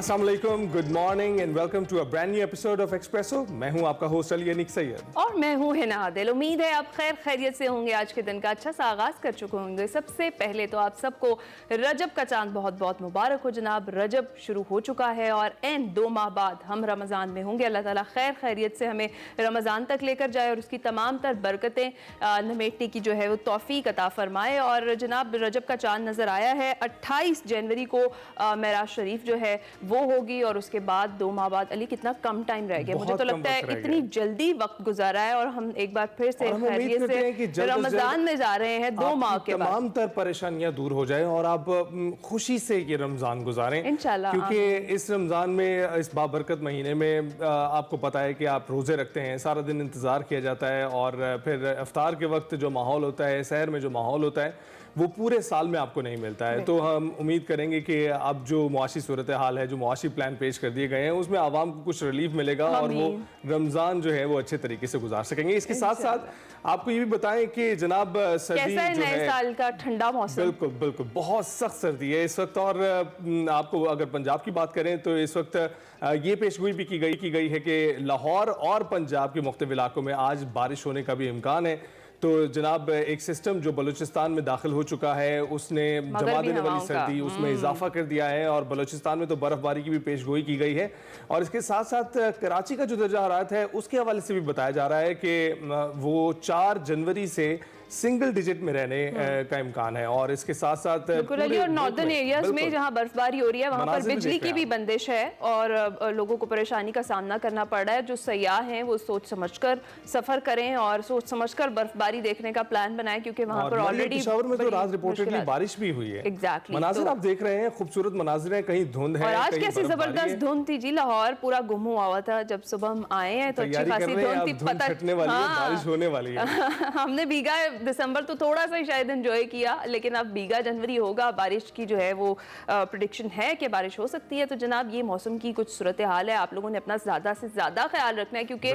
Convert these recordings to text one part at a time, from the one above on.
अस्सलाम वालेकुम, good morning and welcome to a brand new episode of Expresso. मैं हूं आपका होस्ट अली अनीक सैयद और मैं हूं हिना आदिल। उम्मीद है आप खैर खैरियत से होंगे। आज के दिन का अच्छा सा आगाज कर चुके होंगे। सबसे पहले तो आप सबको रजब का चांद बहुत बहुत मुबारक हो जनाब। रजब शुरू हो चुका है और एन 2 माह बाद हम रमज़ान में होंगे। अल्लाह ताला खैर खैरियत से हमें रमज़ान तक लेकर जाए और उसकी तमाम तर बरकतें नमेटने की जो है वो तौफीक अता फरमाए। और जनाब रजब का चांद नज़र आया है। 28 जनवरी को मेराज शरीफ जो है वो होगी और उसके बाद 2 माह बाद अली कितना कम टाइम रह गया। मुझे तो लगता है इतनी जल्दी वक्त गुजारा है और हम एक बार फिर से खैरियत से रमजान में जा रहे हैं 2 माह के बाद। तमाम तर परेशानियां दूर हो जाए और आप खुशी से ये रमजान गुजारें इंशाल्लाह। क्योंकि इस रमजान में, इस बाबरकत महीने में आपको पता है कि आप रोजे रखते हैं, सारा दिन इंतजार किया जाता है और फिर इफ्तार के वक्त जो माहौल होता है, सहर में जो माहौल होता है, वो पूरे साल में आपको नहीं मिलता है। तो हम उम्मीद करेंगे कि अब जो मुआशी सूरत हाल है, जो मुआशी प्लान पेश कर दिए गए हैं, उसमें आवाम को कुछ रिलीफ मिलेगा और वो रमजान जो है वो अच्छे तरीके से गुजार सकेंगे। इसके साथ साथ आपको ये भी बताएं कि जनाब सर्दी कैसा है जो नए है, साल का ठंडा मौसम। बिल्कुल बिल्कुल बहुत सख्त सर्दी है इस वक्त। और आपको अगर पंजाब की बात करें तो इस वक्त ये पेशगोई भी की गई है कि लाहौर और पंजाब के मुख्तलिफ इलाकों में आज बारिश होने का भी इम्कान है। तो जनाब एक सिस्टम जो बलूचिस्तान में दाखिल हो चुका है उसने जमा देने वाली सर्दी उसमें इजाफा कर दिया है और बलूचिस्तान में तो बर्फबारी की भी पेशगोई की गई है। और इसके साथ साथ कराची का जो दर्जा हरारत है उसके हवाले से भी बताया जा रहा है कि वो 4 जनवरी से सिंगल डिजिट में रहने का इम्कान है। और इसके साथ साथ और नॉर्दर्न एरियाज में जहां बर्फबारी हो रही है वहां पर बिजली की भी बंदिश है और लोगों को परेशानी का सामना करना पड़ रहा है। जो सयाह हैं वो सोच समझकर सफर करें और सोच समझकर बर्फबारी देखने का प्लान बनाएं क्योंकि वहां पर ऑलरेडी पेशावर में तो रात रिपोर्टेडली बारिश भी हुई है। एग्जैक्टली मनाजिर आप देख रहे हैं, खूबसूरत मनाजिर हैं, कहीं धुंध है और आज कहीं कैसी जबरदस्त धुंध थी जी। लाहौर पूरा गुम हुआ हुआ था जब सुबह हम आए हैं तो अच्छी खासी धुंध थी। पता छटने वाली है, बारिश होने वाली है। हमने भीगा दिसंबर तो थोड़ा सा शायद एंजॉय किया लेकिन अब भीगा जनवरी होगा। बारिश की जो है वो प्रेडिक्शन है कि बारिश हो सकती है। तो जनाब ये मौसम की कुछ सूरत हाल है। आप लोगों ने अपना ज्यादा से ज्यादा ख्याल रखना है क्योंकि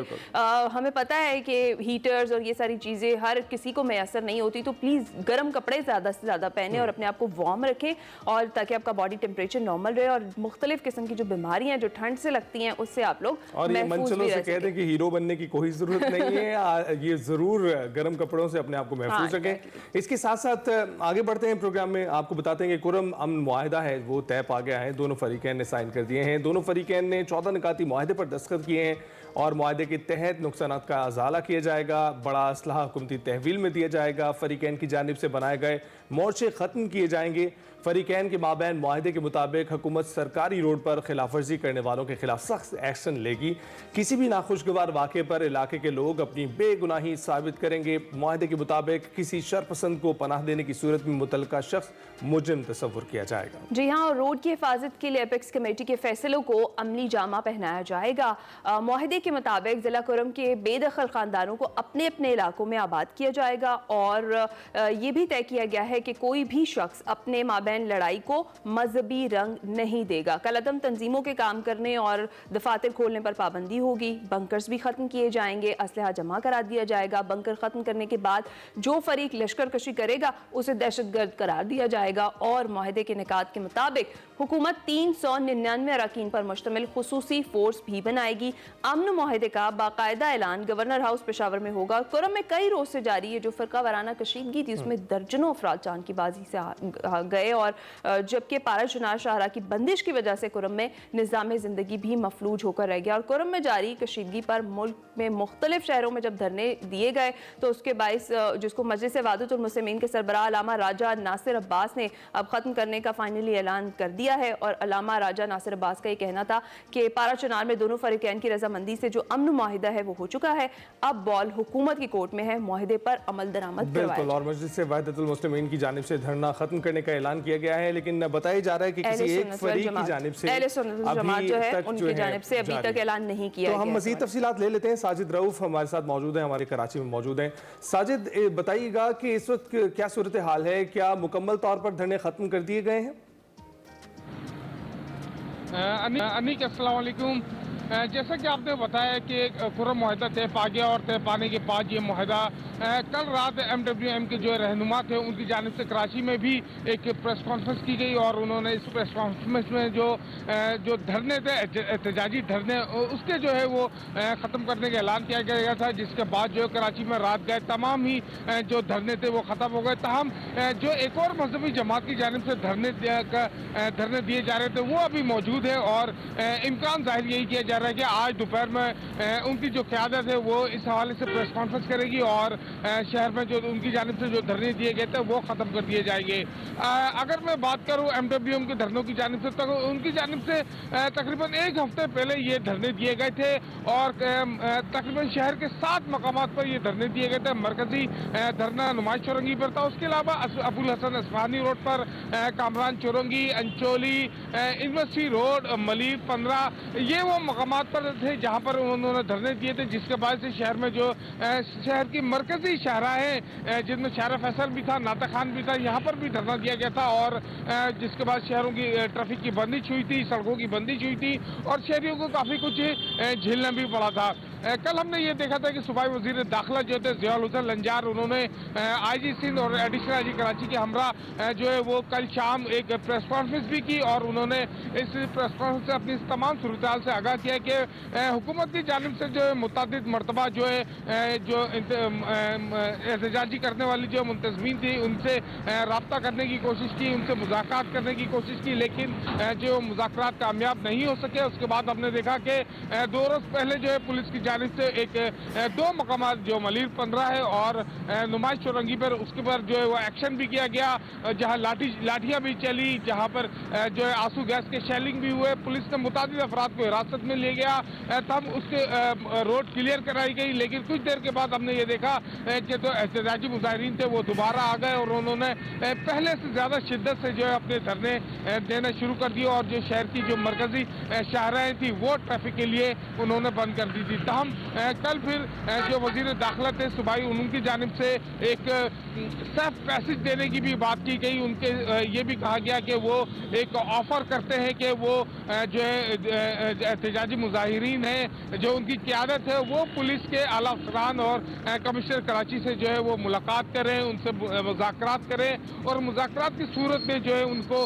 हमें पता है कि हीटर्स और ये सारी चीजें हर किसी को मैसर नहीं होती। तो प्लीज गर्म कपड़े ज्यादा से ज्यादा पहने और अपने आप को वार्म रखें और ताकि आपका बॉडी टेम्परेचर नॉर्मल रहे और मुख्तलिफ किस्म की जो बीमारियां जो ठंड से लगती हैं उससे आप लोग और ये मनचलों से कह दें कि हीरो बनने की कोई जरूरत नहीं है। ये जरूर गर्म कपड़ों से अपने आप को महफूज रखें। इसके साथ साथ आगे बढ़ते हैं प्रोग्राम में। आपको बताते हैं कि कुरम अमन मुआहिदा है वो तय पा गया है। दोनों फरीकैन ने साइन कर दिए हैं। दोनों फरीकैन ने 14 निकाती मुआहिदे पर दस्तखत किए हैं और मुआहिदे के तहत नुकसानात का अजाला किया जाएगा। बड़ा असलहा हुकूमती तहवील में दिया जाएगा। फरीकैन की जानिब से बनाए गए मोर्चे खत्म किए जाएंगे। फरीकैन के माबैन मुआहिदे के मुताबिक हुकूमत सरकारी रोड पर खिलाफवर्जी करने वालों के खिलाफ सख्त एक्शन लेगी। किसी भी नाखुशगवार वाक़े पर इलाके के लोग अपनी बेगुनाही साबित करेंगे। मुआहिदे के मुताबिक किसी शरपसंद को पनाह देने की सूरत में मुतल्लिका शख्स मुजरिम तस्वुर किया जाएगा। जी हाँ, और रोड की हिफाजत के लिए एपेक्स कमेटी के फैसलों को अमली जामा पहनाया जाएगा। मुआहिदे के मुताबिक जिला कुरम के बेदखल खानदानों को अपने अपने इलाकों में आबाद किया जाएगा और ये भी तय किया गया है कि कोई भी शख्स अपने माबैन लड़ाई को मजहबी रंग नहीं देगा। कलअदम तंजीमों के काम करने और दफातर खोलने पर पाबंदी होगी। बंकर्स भी खत्म किए जाएंगे। असलहा जमा करा दिया जाएगा। बंकर खत्म करने के बाद जो फरीक लश्कर कशी करेगा उसे दहशतगर्द करार दिया जाएगा। और मुआहिदे के निकात के मुताबिक हुकूमत 399 अरकान पर मुश्तमिल खुसूसी फोर्स भी बनाएगी। अमन मुआहिदे का बाकायदा ऐलान गवर्नर हाउस पेशावर में होगा। कुरम में कई रोज से जारी है जो फरका वाराना कशीदगी थी उसमें दर्जनों अफराद जान की बाजी से गए और जबकि पारा चुनार शाहरा की बंदिश की वजह से कुरम में निज़ाम ज़िंदगी भी मफलूज होकर रह गया। और कुरम में जारी कशीदगी पर मुल्क में मुख्तलिफ शहरों में जब धरने दिए गए तो उसके बाइस जिसको मजलिस वहदतुल मुस्लिमीन के सरबराह अल्लामा राजा नासिर अब्बास ने अब खत्म करने का फाइनली ऐलान कर दिया है। और अल्लामा राजा नासिर अब्बास का ये कहना था कि पारा चुनार में दोनों फरीकैन की रजामंदी से जो अमन मुआहिदा है वो हो चुका है। अब बॉल हुकूमत की कोर्ट में है। मुआहिदे पर अमल दरामद बिल्कुल। और मजलिस वहदतुल मुस्लिमीन की जानिब से धरना खत्म करने का ऐलान किया गया है लेकिन बताया जा रहा है कि किसी एक फरीक की जानिब से उनकी जानिब से अभी तक ऐलान नहीं किया गया। तो हम मज़ीद तफसीलात ले लेते हैं। साजिद रऊफ हमारे साथ मौजूद हैं, हमारे कराची में मौजूद हैं। साजिद बताइएगा कि इस वक्त क्या सूरत हाल है, क्या मुकम्मल तौर पर धरने खत्म कर दिए गए हैं? अमीक अस्सलाम वालेकुम। जैसा कि आपने बताया कि खुर्रम मुआहदा तय पा गया और तय पाने के बाद ये मुआहदा कल रात MWM के जो रहनुमा थे उनकी जानिब से कराची में भी एक प्रेस कॉन्फ्रेंस की गई और उन्होंने इस प्रेस कॉन्फ्रेंस में जो धरने थे एहतजाजी धरने उसके जो है वो ख़त्म करने का ऐलान किया गया था, जिसके बाद जो कराची में रात गए तमाम ही जो धरने थे वो ख़त्म हो गए। ताहम जो एक और मजहबी जमात की जानिब से धरने दिए जा रहे थे वो अभी मौजूद है और इम्कान जाहिर यही किया जा रहा है कि आज दोपहर में उनकी जो क़यादत है वो इस हवाले से प्रेस कॉन्फ्रेंस करेगी और शहर में जो उनकी जानिब से जो धरने दिए गए थे वो ख़त्म कर दिए जाएंगे। अगर मैं बात करूँ MWM के धरनों की जानिब से तो उनकी जानिब से तकरीबन एक हफ्ते पहले ये धरने दिए गए थे और तकरीबन शहर के 7 मकामात पर ये धरने दिए गए थे। मरकजी धरना नुमाइश चौरंगी पर था, उसके अलावा अबुल हसन असफानी रोड पर, कामरान चौरंगी, अंचोली, यूनिवर्सिटी रोड, मलिक 15, ये वो मकामात पर थे जहाँ पर उन्होंने धरने दिए थे, जिसके बाद से शहर में जो शहर की मरकजी शाहरा है जिनमें शाहरा फैसल भी था, नाता खान भी था, यहाँ पर भी धरना दिया गया था और जिसके बाद शहरों की ट्रैफिक की बंदिश हुई थी, सड़कों की बंदिश हुई थी और शहरियों को काफ़ी कुछ झेलना भी पड़ा था। कल हमने ये देखा था कि सूबाई वज़ीर दाखिला जो थे ज़ियाउल हुसैन लंजार, उन्होंने IG सिंध और एडिशनल IG कराची के हमरा जो है वो कल शाम एक प्रेस कॉन्फ्रेंस भी की और उन्होंने इस प्रेस कॉन्फ्रेंस से अपनी तमाम सूरत से आगाह किया कि हुकूमत की जानिब से जो है मुतअद्दिद मरतबा जो है जो एहतजाजी करने वाली जो मुंतज़मीन थी उनसे रब्ता करने की कोशिश की, उनसे मुज़ाकरात करने की कोशिश की, लेकिन जो मुज़ाकरात कामयाब नहीं हो सके। उसके बाद हमने देखा कि 2 रोज़ पहले जो है पुलिस की जानिब से एक 2 मकामात जो मलिक 15 है और नुमाइश चौरंगी पर उसके पर जो है वो एक्शन भी किया गया, जहां लाठियां भी चली, जहां पर जो है आंसू गैस के शेलिंग भी हुए। पुलिस ने मुतादिद अफराद को हिरासत में ले गया, तब उसके रोड क्लियर कराई गई, लेकिन कुछ देर के बाद हमने ये देखा कि जो एहतजाजी मुजाहिरीन थे वो दोबारा आ गए और उन्होंने पहले से ज़्यादा शिद्दत से जो है अपने धरने देना शुरू कर दिए और जो शहर की जो मरकजी शाहराएँ थी वो ट्रैफिक के लिए उन्होंने बंद कर दी थी। तहम कल फिर जो वज़ीर दाखिला थे सूबाई उनकी जानिब से एक सेफ पैसेज देने की भी बात की गई। उनके ये भी कहा गया कि वो एक ऑफ़र करते हैं कि वो जो है एहतजाजी मुजाहिरीन हैं जो उनकी क़यादत है वो पुलिस के आला अफसरान और कमिश्नर कराची से जो है वो मुलाकात करें, उनसे मुज़ाकरात करें और मुज़ाकरात की सूरत में जो है उनको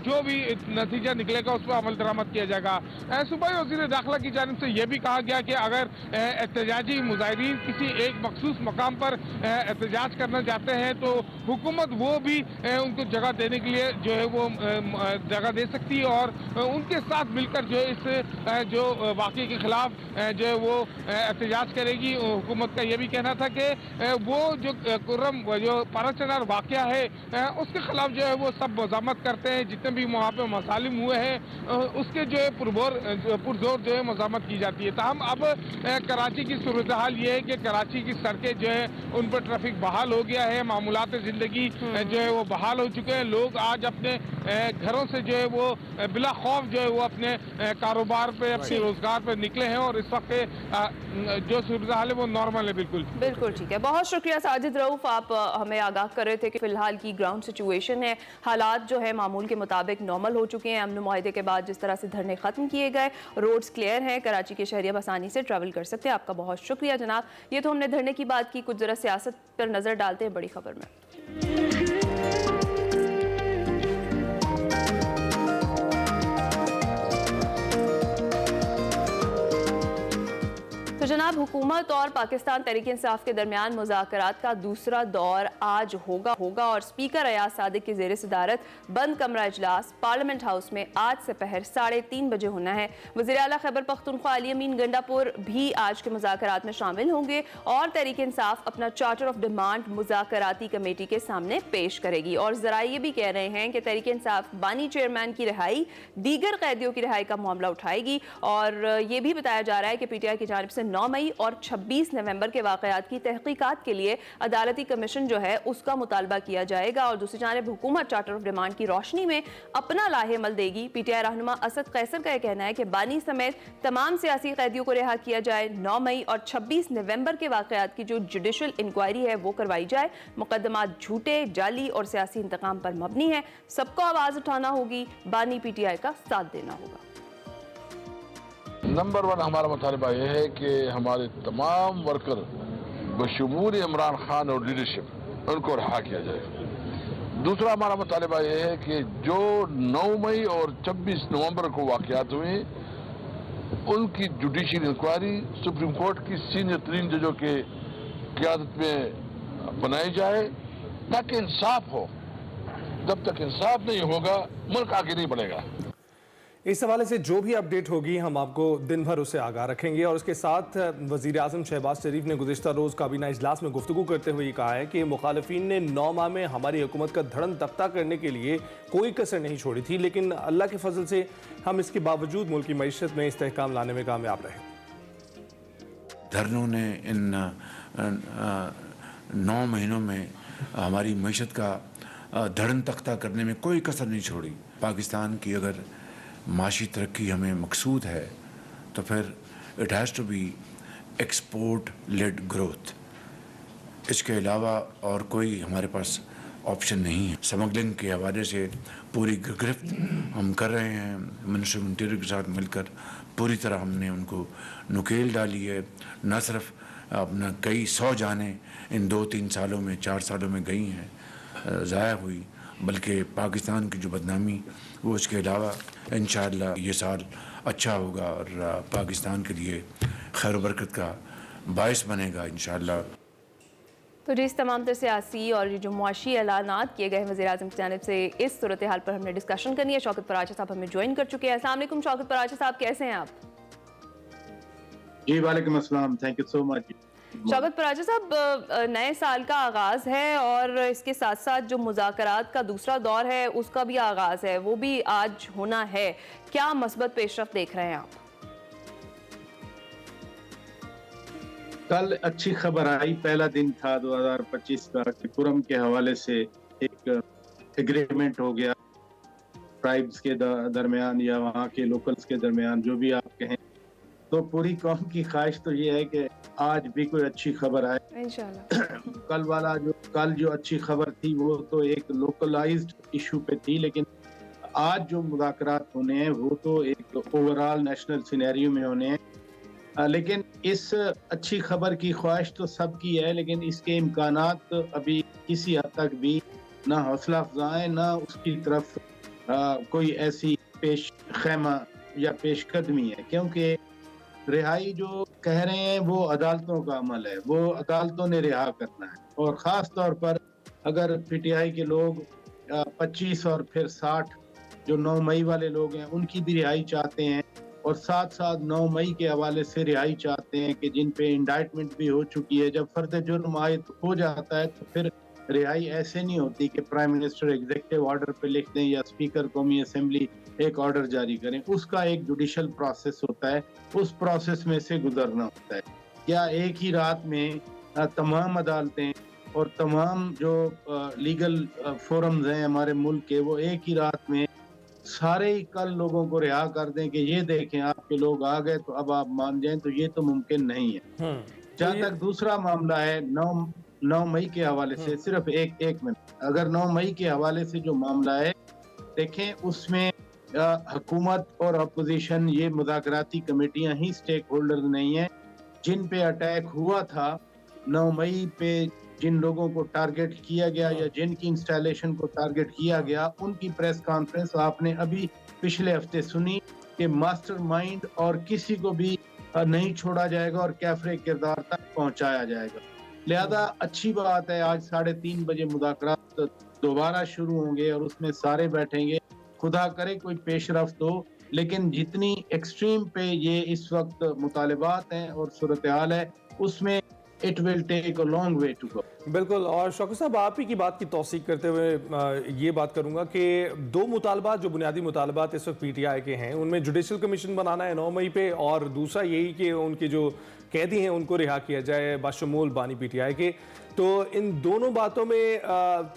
जो भी नतीजा निकलेगा उस पर अमल दरामद किया जाएगा। सूबाई वज़ीर दाखिला की जानिब से यह भी कहा गया कि अगर एहतजाजी मुजाहिरीन किसी एक मखसूस मकाम पर एहतजाज करना चाहते हैं तो हुकूमत वो भी उनको जगह देने के लिए जो है वो जगह दे सकती है और उनके साथ मिलकर जो है इस जो वाक़े के ख़िलाफ़ जो है वो एहतजाज करेगी। हुकूमत का ये भी कहना था कि वो जो खुर्रम जो पाराचनार वाक़या है उसके ख़िलाफ़ जो है वो सब मज़ामत करते हैं, जितने भी वहाँ पर मसालिम हुए हैं उसके जो है पुरजोर जो है मज़ामत की जाती है। ताहम अब कराची की सूरत हाल ये है कि कराची की सड़कें जो है उन पर ट्रैफिक बहाल हो गया है, मामूलात ज़िंदगी जो है वो बहाल हो चुके हैं। लोग आज अपने घरों से जो है वो बिला खौफ जो है वो अपने कारोबार पे, अपने रोजगार पे निकले हैं और इस वक्त जो सूरत हाल है वो नॉर्मल है। बिल्कुल बिल्कुल ठीक है, बहुत शुक्रिया साजिद रऊफ, आप हमें आगाह कर रहे थे कि फिलहाल की ग्राउंड सिचुएशन है, हालात जो है मामूल के मुताबिक नॉर्मल हो चुके हैं। अमन मुआहदे के बाद जिस तरह से धरने खत्म किए गए, रोड्स क्लियर हैं, कराची के शहरी आसानी से ट्रैवल कर सकते हैं। आपका बहुत शुक्रिया जनाब। ये तो हमने धरने की बात की, कुछ जरा सियासत पर नजर डालते हैं बड़ी खबर में। जनाब, हुकूमत और पाकिस्तान तहरीक इंसाफ के दरमियान मुज़ाकरात का दूसरा दौर आज होगा और स्पीकर अयाज सादिक की ज़ेर सदारत बंद कमरा इजलास पार्लियामेंट हाउस में आज दोपहर 3:30 बजे होना है। वज़ीर आला खैबर पख्तूनख्वा अली अमीन गंडापुर भी आज के मुज़ाकरात में शामिल होंगे और तहरीक इंसाफ अपना चार्टर ऑफ डिमांड मुज़ाकराती कमेटी के सामने पेश करेगी। और ज़रा ये भी कह रहे हैं कि तहरीक इंसाफ बानी चेयरमैन की रिहाई, दीगर कैदियों की रिहाई का मामला उठाएगी और ये भी बताया जा रहा है कि PTI की जानिब से 9 मई और 26 नवंबर के वाक़यात की तहकीकात के लिए अदालती कमीशन जो है उसका मुतालबा किया जाएगा। और दूसरी जानिब हुकूमत चार्टर ऑफ डिमांड की रोशनी में अपना लाहेमल देगी। PTI रहनुमा असद कैसर का यह कहना है कि बानी समेत तमाम सियासी कैदियों को रिहा किया जाए, 9 मई और 26 नवंबर के वाक़यात की जो जुडिशल इंक्वायरी है वो करवाई जाए। मुकदमात झूठे, जाली और सियासी इंतकाम पर मबनी है, सबको आवाज़ उठाना होगी, बानी PTI का साथ देना होगा। नंबर 1 हमारा मुतालबा यह है कि हमारे तमाम वर्कर बशमूल इमरान खान और लीडरशिप उनको रहा किया जाए। दूसरा हमारा मुतालबा यह है कि जो 9 मई और 26 नवंबर को वाक़यात हुए उनकी जुडिशियल इंक्वायरी सुप्रीम कोर्ट की सीनियर तरीन जजों के क़यादत में बनाई जाए ताकि इंसाफ हो। जब तक इंसाफ नहीं होगा मुल्क आगे नहीं बढ़ेगा। इस हवाले से जो भी अपडेट होगी हम आपको दिन भर उससे आगाह रखेंगे। और इसके साथ वज़ीर आज़म शहबाज शरीफ ने गुज़िश्ता रोज़ काबीना इजलास में गुफ्तगू करते हुए कहा है कि मुखालिफिन ने 9 माह में हमारी हुकूमत का धड़न तख्ता करने के लिए कोई कसर नहीं छोड़ी थी, लेकिन अल्लाह के फजल से हम इसके बावजूद मुल्क की मईशत में इस्तेहकाम लाने में कामयाब रहे। धरनों ने इन 9 महीनों में हमारी मईशत का धड़न तख्ता करने में कोई कसर नहीं छोड़ी। पाकिस्तान की अगर माशी तरक्की हमें मकसूद है तो फिर it has to be export led growth. इसके अलावा और कोई हमारे पास ऑप्शन नहीं है। स्मगलिंग के हवाले से पूरी गिरफ्त हम कर रहे हैं। मिनिस्टर इंटीरियर के साथ मिलकर पूरी तरह हमने उनको नुकेल डाली है। न सिर्फ अपना कई 100 जानें इन 2-3 सालों में 4 सालों में गई हैं, ज़ाया हुई, बल्कि पाकिस्तान की जो बदनामी वो इसके अलावा इंशाअल्लाह ये साल अच्छा होगा और पाकिस्तान के लिए खैर बरकत का बायस बनेगा इंशाअल्लाह। तो जी, इस तमाम तर सियासी और जो मुआशी ऐलानात किए गए वज़ीर आज़म की जानिब से इस सूरत हाल पर हमने डिस्कशन करनी है। शौकत पराचा साहब हमें ज्वाइन कर चुके हैं। अस्सलाम वालेकुम शौकत पराचा साहब, कैसे हैं आप? जी वालेकुम अस्सलाम, thank you so much. Shaukat Paracha साहब, नए साल का आगाज़ है और इसके साथ साथ जो मुज़ाकरात का दूसरा दौर है उसका भी आगाज़ है, वो भी आज होना है। क्या मस्बत पेशरफ्त देख रहे हैं आप? कल अच्छी खबर आई, पहला दिन था 2025 का कि कुरम के हवाले से एक एग्रीमेंट हो गया ट्राइब्स के दरमियान या वहाँ के लोकल्स के दरमियान, जो भी आप कहें। तो पूरी कौम की ख्वाहिश तो ये है कि आज भी कोई अच्छी खबर आए इंशाल्लाह। कल जो अच्छी खबर थी वो तो एक लोकलाइज्ड इशू पे थी, लेकिन आज जो मुज़ाकरात होने हैं वो तो एक ओवरऑल नेशनल सिनेरियो में होने हैं। लेकिन इस अच्छी खबर की ख्वाहिश तो सबकी है, लेकिन इसके इम्कानात अभी किसी हद तक भी ना हौसला अफजा है, ना उसकी तरफ कोई ऐसी पेश खैमा या पेशकदमी है। क्योंकि रिहाई जो कह रहे हैं वो अदालतों का अमल है, वो अदालतों ने रिहा करना है। और ख़ास तौर पर अगर पीटीआई के लोग 25 और फिर 60 जो 9 मई वाले लोग हैं उनकी भी रिहाई चाहते हैं, और साथ साथ 9 मई के हवाले से रिहाई चाहते हैं कि जिन पे इंडाइटमेंट भी हो चुकी है। जब फर्द जुर्म आयद हो जाता है तो फिर रिहाई ऐसे नहीं होती कि प्राइम मिनिस्टर एग्जीक्यूटिव ऑर्डर पे लिख दें या स्पीकर कौमी असेंबली एक ऑर्डर जारी करें। उसका एक जुडिशल प्रोसेस होता है, उस प्रोसेस में से गुजरना होता है। क्या एक ही रात में तमाम अदालतें और तमाम जो लीगल फोरम्स हैं हमारे मुल्क के, वो एक ही रात में सारे ही कल लोगों को रिहा कर दें कि ये देखें आपके लोग आ गए तो अब आप मान जाएं? तो ये तो मुमकिन नहीं है। जहाँ तक दूसरा मामला है 9 मई के हवाले से, सिर्फ एक मिनट, अगर 9 मई के हवाले से जो मामला है देखें, उसमें हुकूमत और अपोजिशन ये मुज़ाकराती कमेटियां ही स्टेक होल्डर नहीं है। जिन पे अटैक हुआ था 9 मई पे, जिन लोगों को टारगेट किया गया या जिनकी इंस्टॉलेशन को टारगेट किया गया, उनकी प्रेस कॉन्फ्रेंस आपने अभी पिछले हफ्ते सुनी कि मास्टरमाइंड और किसी को भी नहीं छोड़ा जाएगा और कैफरे किरदार तक पहुंचाया जाएगा। लिहाजा अच्छी बात है, आज 3:30 बजे मुज़ाकरात दोबारा शुरू होंगे और उसमें सारे बैठेंगे। खुदा करे कोई पेशरफ्त हो, लेकिन जितनी एक्सट्रीम पे ये इस वक्त मुतालिबात हैं और सूरत हाल है, उसमें it will take a long way to go. बिल्कुल। और शौकत साहब, आप ही की बात की तौसीक करते हुए ये बात करूंगा कि 2 मुतालबात जो बुनियादी मुतालबात इस वक्त पीटीआई के हैं, उनमें जुडिशल कमीशन बनाना है 9 मई पे, और दूसरा यही कि उनके जो कैदी हैं उनको रिहा किया जाए, बाशमूल बानी पीटीआई के। तो इन दोनों बातों में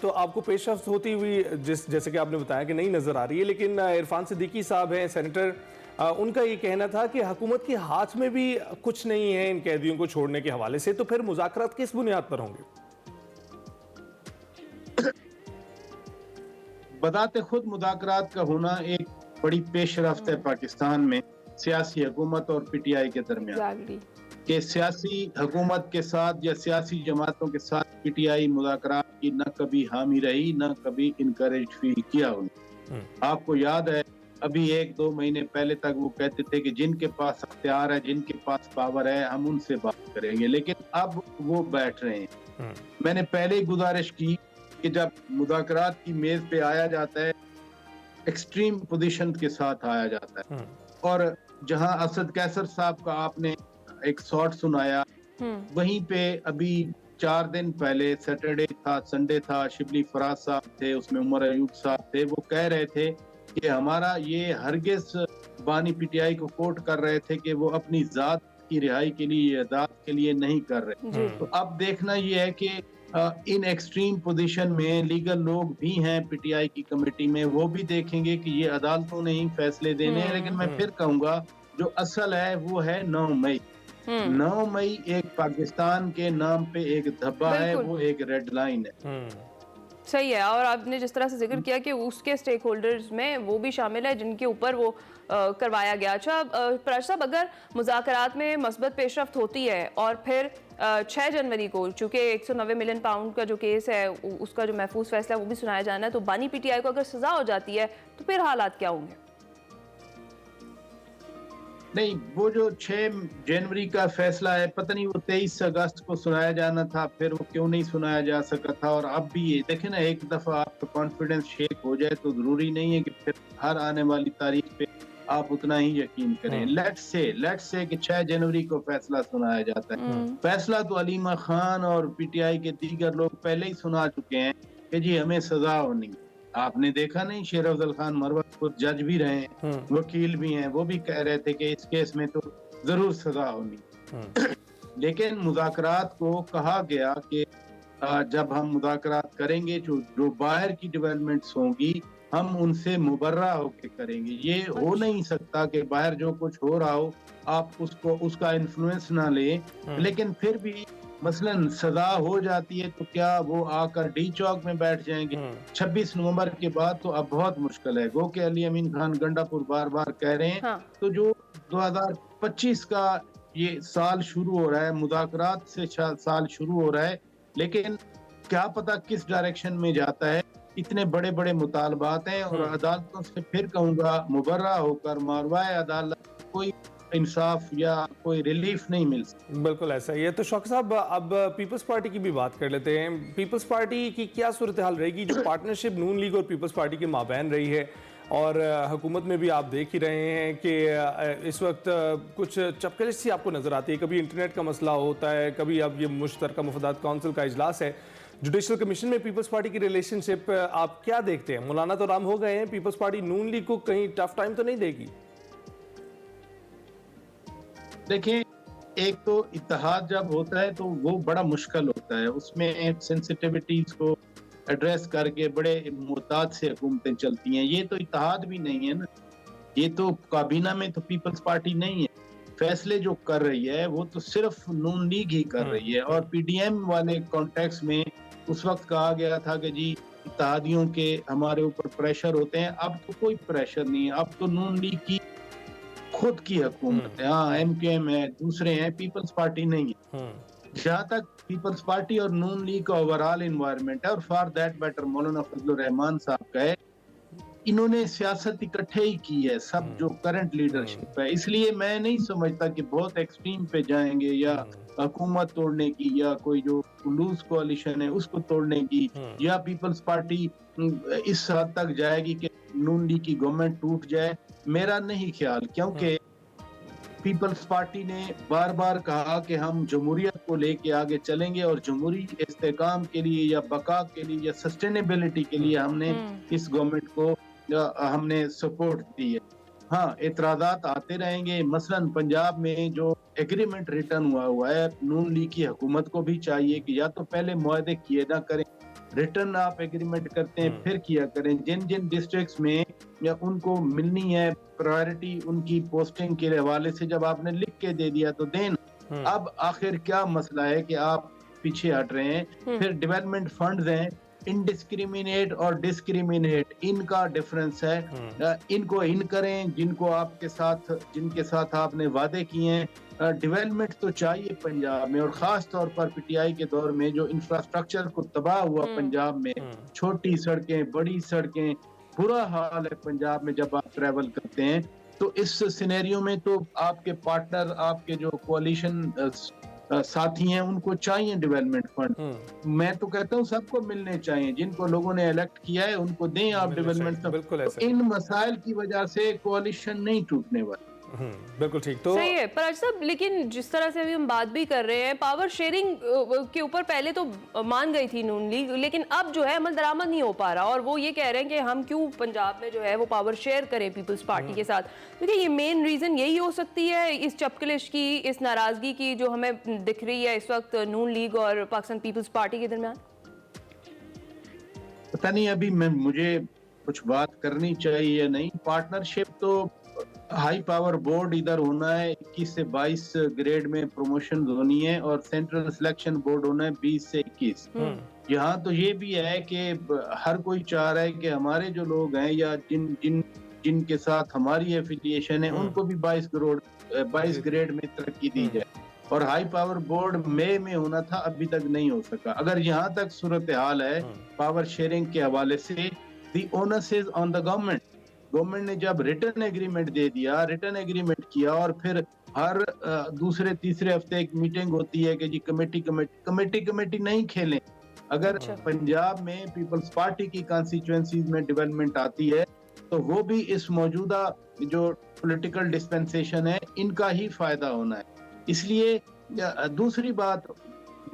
तो आपको पेशरफ्त होती हुई जैसे कि आपने बताया कि नहीं नज़र आ रही है, लेकिन इरफान सिद्दीकी साहब हैं सेनेटर, उनका ये कहना था कि हुकूमत के हाथ में भी कुछ नहीं है इन कैदियों को छोड़ने के हवाले से, तो फिर मुज़ाकरात किस बुनियाद पर होंगे? बताते खुद मुज़ाकरात का होना एक बड़ी पेशरफ्त है पाकिस्तान में, सियासी हुकूमत और पीटीआई के दरमियान एग्जैक्टली। कि सियासी हुकूमत के साथ या सियासी जमातों के साथ पीटीआई मुज़ाकरात की न कभी हामी रही, न कभी इनकरेज फील किया उन्होंने। आपको याद है अभी 1-2 महीने पहले तक वो कहते थे कि जिनके पास अख्तियार है, जिनके पास पावर है, हम उनसे बात करेंगे, लेकिन अब वो बैठ रहे हैं। मैंने पहले ही गुजारिश की कि जब मुज़ाकरात की मेज पे आया जाता है, एक्सट्रीम पोजीशन के साथ आया जाता है, और जहां असद कैसर साहब का आपने एक शॉट सुनाया, वहीं पे अभी 4 दिन पहले सैटरडे था, संडे था, शिबली फराज साहब थे, उसमें उमर अयूब साहब थे, वो कह रहे थे कि हमारा ये हरगिज बानी पीटीआई को कोट कर रहे थे कि वो अपनी जात की रिहाई के लिए, अदालत के लिए नहीं कर रहे। तो अब देखना ये है कि इन एक्सट्रीम पोजीशन में लीगल लोग भी हैं पीटीआई की कमेटी में, वो भी देखेंगे कि ये अदालतों ने ही फैसले देने हैं। लेकिन मैं फिर कहूंगा जो असल है वो है 9 मई। 9 मई एक पाकिस्तान के नाम पे एक धब्बा है, वो एक रेड लाइन है। सही है। और आपने जिस तरह से जिक्र किया कि उसके स्टेक होल्डर्स में वो भी शामिल है जिनके ऊपर वो करवाया गया। अच्छा पराश साहब, अगर मुज़ाकरात में मस्बत पेशरफ्त होती है और फिर 6 जनवरी को चूंकि 190 मिलियन पाउंड का जो केस है उसका जो महफूज फैसला वो भी सुनाया जाना है, तो बानी पीटीआई को अगर सजा हो जाती है तो फिर हालात क्या होंगे? नहीं, वो जो 6 जनवरी का फैसला है, पता नहीं वो 23 अगस्त को सुनाया जाना था, फिर वो क्यों नहीं सुनाया जा सका था। और अब भी ये देखें ना, एक दफा आपका कॉन्फिडेंस शेक हो जाए तो जरूरी नहीं है कि फिर हर आने वाली तारीख पे आप उतना ही यकीन करें। लेट्स से कि 6 जनवरी को फैसला सुनाया जाता है। फैसला तो अलीमा खान और पीटीआई के दीगर लोग पहले ही सुना चुके हैं कि जी हमें सजा होनी। आपने देखा नहीं, शेर अफजल खान मरवत खुद जज भी रहे हैं, वकील भी हैं, वो भी कह रहे थे कि इस केस में तो जरूर सजा होनी। लेकिन मुज़ाकरात को कहा गया कि जब हम मुज़ाकरात करेंगे जो बाहर की डेवलपमेंट्स होंगी हम उनसे मुबर्रा होकर करेंगे। ये हो नहीं सकता कि बाहर जो कुछ हो रहा हो आप उसका इन्फ्लुएंस ना लें, लेकिन फिर भी मसलन सजा हो जाती है तो क्या वो आकर डी चौक में बैठ जाएंगे? 26 नवंबर के बाद तो अब बहुत मुश्किल है। गो के अली अमीन खान गंडापुर बार बार कह रहे हैं। तो जो 2025 का ये साल शुरू हो रहा है, मुज़ाकरात से साल शुरू हो रहा है, लेकिन क्या पता किस डायरेक्शन में जाता है। इतने बड़े बड़े मुतालबात हैं और अदालतों से फिर कहूँगा मुबर्रा होकर मारवाए अदालत कोई इंसाफ या कोई रिलीफ नहीं मिल सकता। बिल्कुल ऐसा ही है। तो शौक साहब, अब पीपल्स पार्टी की भी बात कर लेते हैं। पीपल्स पार्टी की क्या सूरत हाल रहेगी? जो पार्टनरशिप नून लीग और पीपल्स पार्टी के माबैन रही है, और हुकूमत में भी आप देख ही रहे हैं कि इस वक्त कुछ चपकलिश सी आपको नज़र आती है। कभी इंटरनेट का मसला होता है, कभी अब ये मुश्तरका मुफादात काउंसिल का इजलास है। जुडिशल कमीशन में पीपल्स पार्टी की रिलेशनशिप आप क्या देखते हैं? मौलाना तो राम हो गए हैं, पीपल्स पार्टी नून लीग को कहीं टफ टाइम तो नहीं देगी? देखिए, एक तो इत्तेहाद जब होता है तो वो बड़ा मुश्किल होता है, उसमें सेंसिटिविटीज को एड्रेस करके बड़े मुहतात से हुकूमतें चलती हैं। ये तो इत्तेहाद भी नहीं है ना, ये तो काबीना में तो पीपल्स पार्टी नहीं है। फैसले जो कर रही है वो तो सिर्फ नून लीग ही कर रही है। और पीडीएम वाले कॉन्टेक्स्ट में उस वक्त कहा गया था कि जी इत्तेहादियों के हमारे ऊपर प्रेशर होते हैं। अब तो कोई प्रेशर नहीं है, अब तो नून लीग की खुद की हुकूमत है। हाँ, एमकेएम है, दूसरे हैं, पीपल्स पार्टी नहीं है। जहाँ तक पीपल्स पार्टी और नून लीग का ओवरऑल एनवायरनमेंट है, और फॉर दैट मैटर मौलाना फजलुर रहमान साहब का है, इन्होंने सियासत इकट्ठे ही की है, सब जो करंट लीडरशिप है। इसलिए मैं नहीं समझता कि बहुत एक्सट्रीम पे जाएंगे या हुकूमत तोड़ने की, या कोई जो लूज कोalition है उसको तोड़ने की, या पीपल्स पार्टी इस हद तक जाएगी कि नून लीग की गवर्नमेंट टूट जाए। मेरा नहीं ख्याल, क्योंकि पीपल्स पार्टी ने बार बार कहा कि हम जमहूरियत को लेके आगे चलेंगे और जमहूरी इस्तेकाम के लिए या बका के लिए या सस्टेनेबिलिटी के लिए हमने इस गवर्नमेंट को हमने सपोर्ट दी है। हाँ, एतराज़ात आते रहेंगे। मसलन पंजाब में जो एग्रीमेंट रिटर्न हुआ है, नून लीग की हुकूमत को भी चाहिए कि या तो पहले मुआहदे किए ना करें, रिटर्न आप एग्रीमेंट करते हैं फिर किया करें। जिन जिन डिस्ट्रिक्ट्स में या उनको मिलनी है प्रायोरिटी उनकी पोस्टिंग के हवाले से जब आपने लिख के दे दिया तो देना। अब आखिर क्या मसला है कि आप पीछे हट रहे हैं? फिर डेवलपमेंट फंड्स हैं, इनडिस्क्रिमिनेट और डिस्क्रिमिनेट, इनका डिफरेंस है। इनको इन करें जिनको जिनके साथ आपने वादे किए हैं। डेवलपमेंट तो चाहिए पंजाब में, और खास तौर पर पीटीआई के दौर में जो इंफ्रास्ट्रक्चर को तबाह हुआ पंजाब में, छोटी सड़कें, बड़ी सड़कें, बुरा हाल है पंजाब में जब आप ट्रैवल करते हैं। तो इस सिनेरियो में तो आपके पार्टनर, आपके जो कोalition साथी हैं, उनको चाहिए डेवलपमेंट फंड। मैं तो कहता हूँ सबको मिलने चाहिए, जिनको लोगों ने इलेक्ट किया है उनको दें आप डेवलपमेंट। बिल्कुल तो इन मसाइल की वजह से कोalition नहीं टूटने वाली। बिल्कुल ठीक। तो सही है पर साहब, लेकिन जिस तरह से अभी हम बात भी कर रहे हैं, पावर शेयरिंग के ऊपर पहले तो मान गई थी नून लीग, लेकिन अब जो है अमल दरामद नहीं हो पा रहा, और वो ये कह रहे हैं कि हम क्यों पंजाब में जो है वो पावर शेयर करें पीपल्स पार्टी के साथ। देखिए ये मेन रीजन यही हो सकती है इस चपकलिश की, इस नाराजगी की जो हमें दिख रही है इस वक्त नून लीग और पाकिस्तान पीपल्स पार्टी के दरमियान। पता नहीं अभी मुझे कुछ बात करनी चाहिए या नहीं। पार्टनरशिप तो हाई पावर बोर्ड इधर होना है, 21 से 22 ग्रेड में प्रमोशन होनी है, और सेंट्रल सिलेक्शन बोर्ड होना है 20 से 21। यहाँ तो ये भी है कि हर कोई चाह रहा है कि हमारे जो लोग हैं या जिनके साथ हमारी एफिलिएशन है उनको भी 22 ग्रेड में तरक्की दी जाए। और हाई पावर बोर्ड मई में होना था, अभी तक नहीं हो सका। अगर यहाँ तक सूरत हाल है पावर शेयरिंग के हवाले से, the onus is on the government. Government ने जब रिटर्न एग्रीमेंट दे दिया, रिटर्न एग्रीमेंट किया, और फिर हर दूसरे तीसरे हफ्ते एक मीटिंग होती है कि जी कमेटी नहीं खेलें। अगर पंजाब में पीपल्स पार्टी की कॉन्स्टिट्यूएंसीज में डेवलपमेंट आती है तो वो भी इस मौजूदा जो पॉलिटिकल डिस्पेंसेशन है इनका ही फायदा होना है। इसलिए दूसरी बात,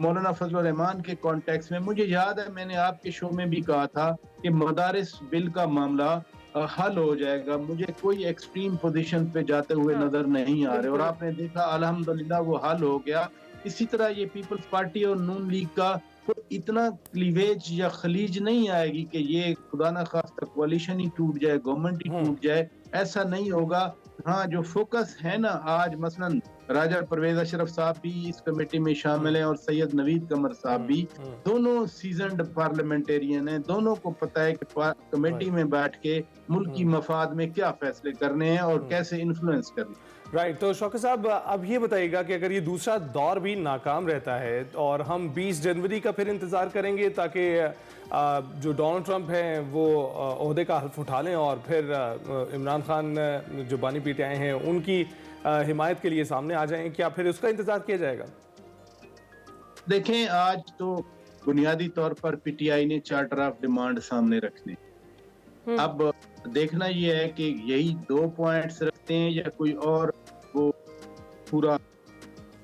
मौलाना फजल रहमान के कॉन्टेक्स्ट में मुझे याद है मैंने आपके शो में भी कहा था कि मदारिस बिल का मामला हल हो जाएगा। मुझे कोई एक्सट्रीम पोजीशन पे जाते हुए नजर नहीं आ रहे, और आपने देखा अल्हम्दुलिल्लाह वो हल हो गया। इसी तरह ये पीपल्स पार्टी और नून लीग का तो इतना क्लीवेज या खलीज नहीं आएगी कि ये खुदा ना खास्ता कोalition ही टूट जाए, गवर्नमेंट ही टूट जाए, ऐसा नहीं होगा। हाँ, जो फोकस है ना आज, मसलन राजा परवेज अशरफ साहब भी इस कमेटी में शामिल हैं और सैयद नवीद कमर साहब भी, दोनों सीजन्ड पार्लियामेंटेरियन हैं। दोनों को पता है कि कमेटी में बैठ के मुल्क की मफाद में क्या फैसले करने हैं और कैसे इन्फ्लुएंस करने हैं। राइट। तो शौकत साहब, अब ये बताइएगा कि अगर ये दूसरा दौर भी नाकाम रहता है और हम 20 जनवरी का फिर इंतज़ार करेंगे ताकि जो डोनाल्ड ट्रंप हैं वो ओहदे का हल्फ उठा लें और फिर इमरान खान जो बानी पीटीआई हैं उनकी हिमायत के लिए सामने आ जाएं, क्या फिर उसका इंतज़ार किया जाएगा? देखें, आज तो बुनियादी तौर पर पीटीआई ने चार्टर ऑफ डिमांड सामने रखने, अब देखना ये है कि यही 2 पॉइंट्स रखते हैं या कोई और वो पूरा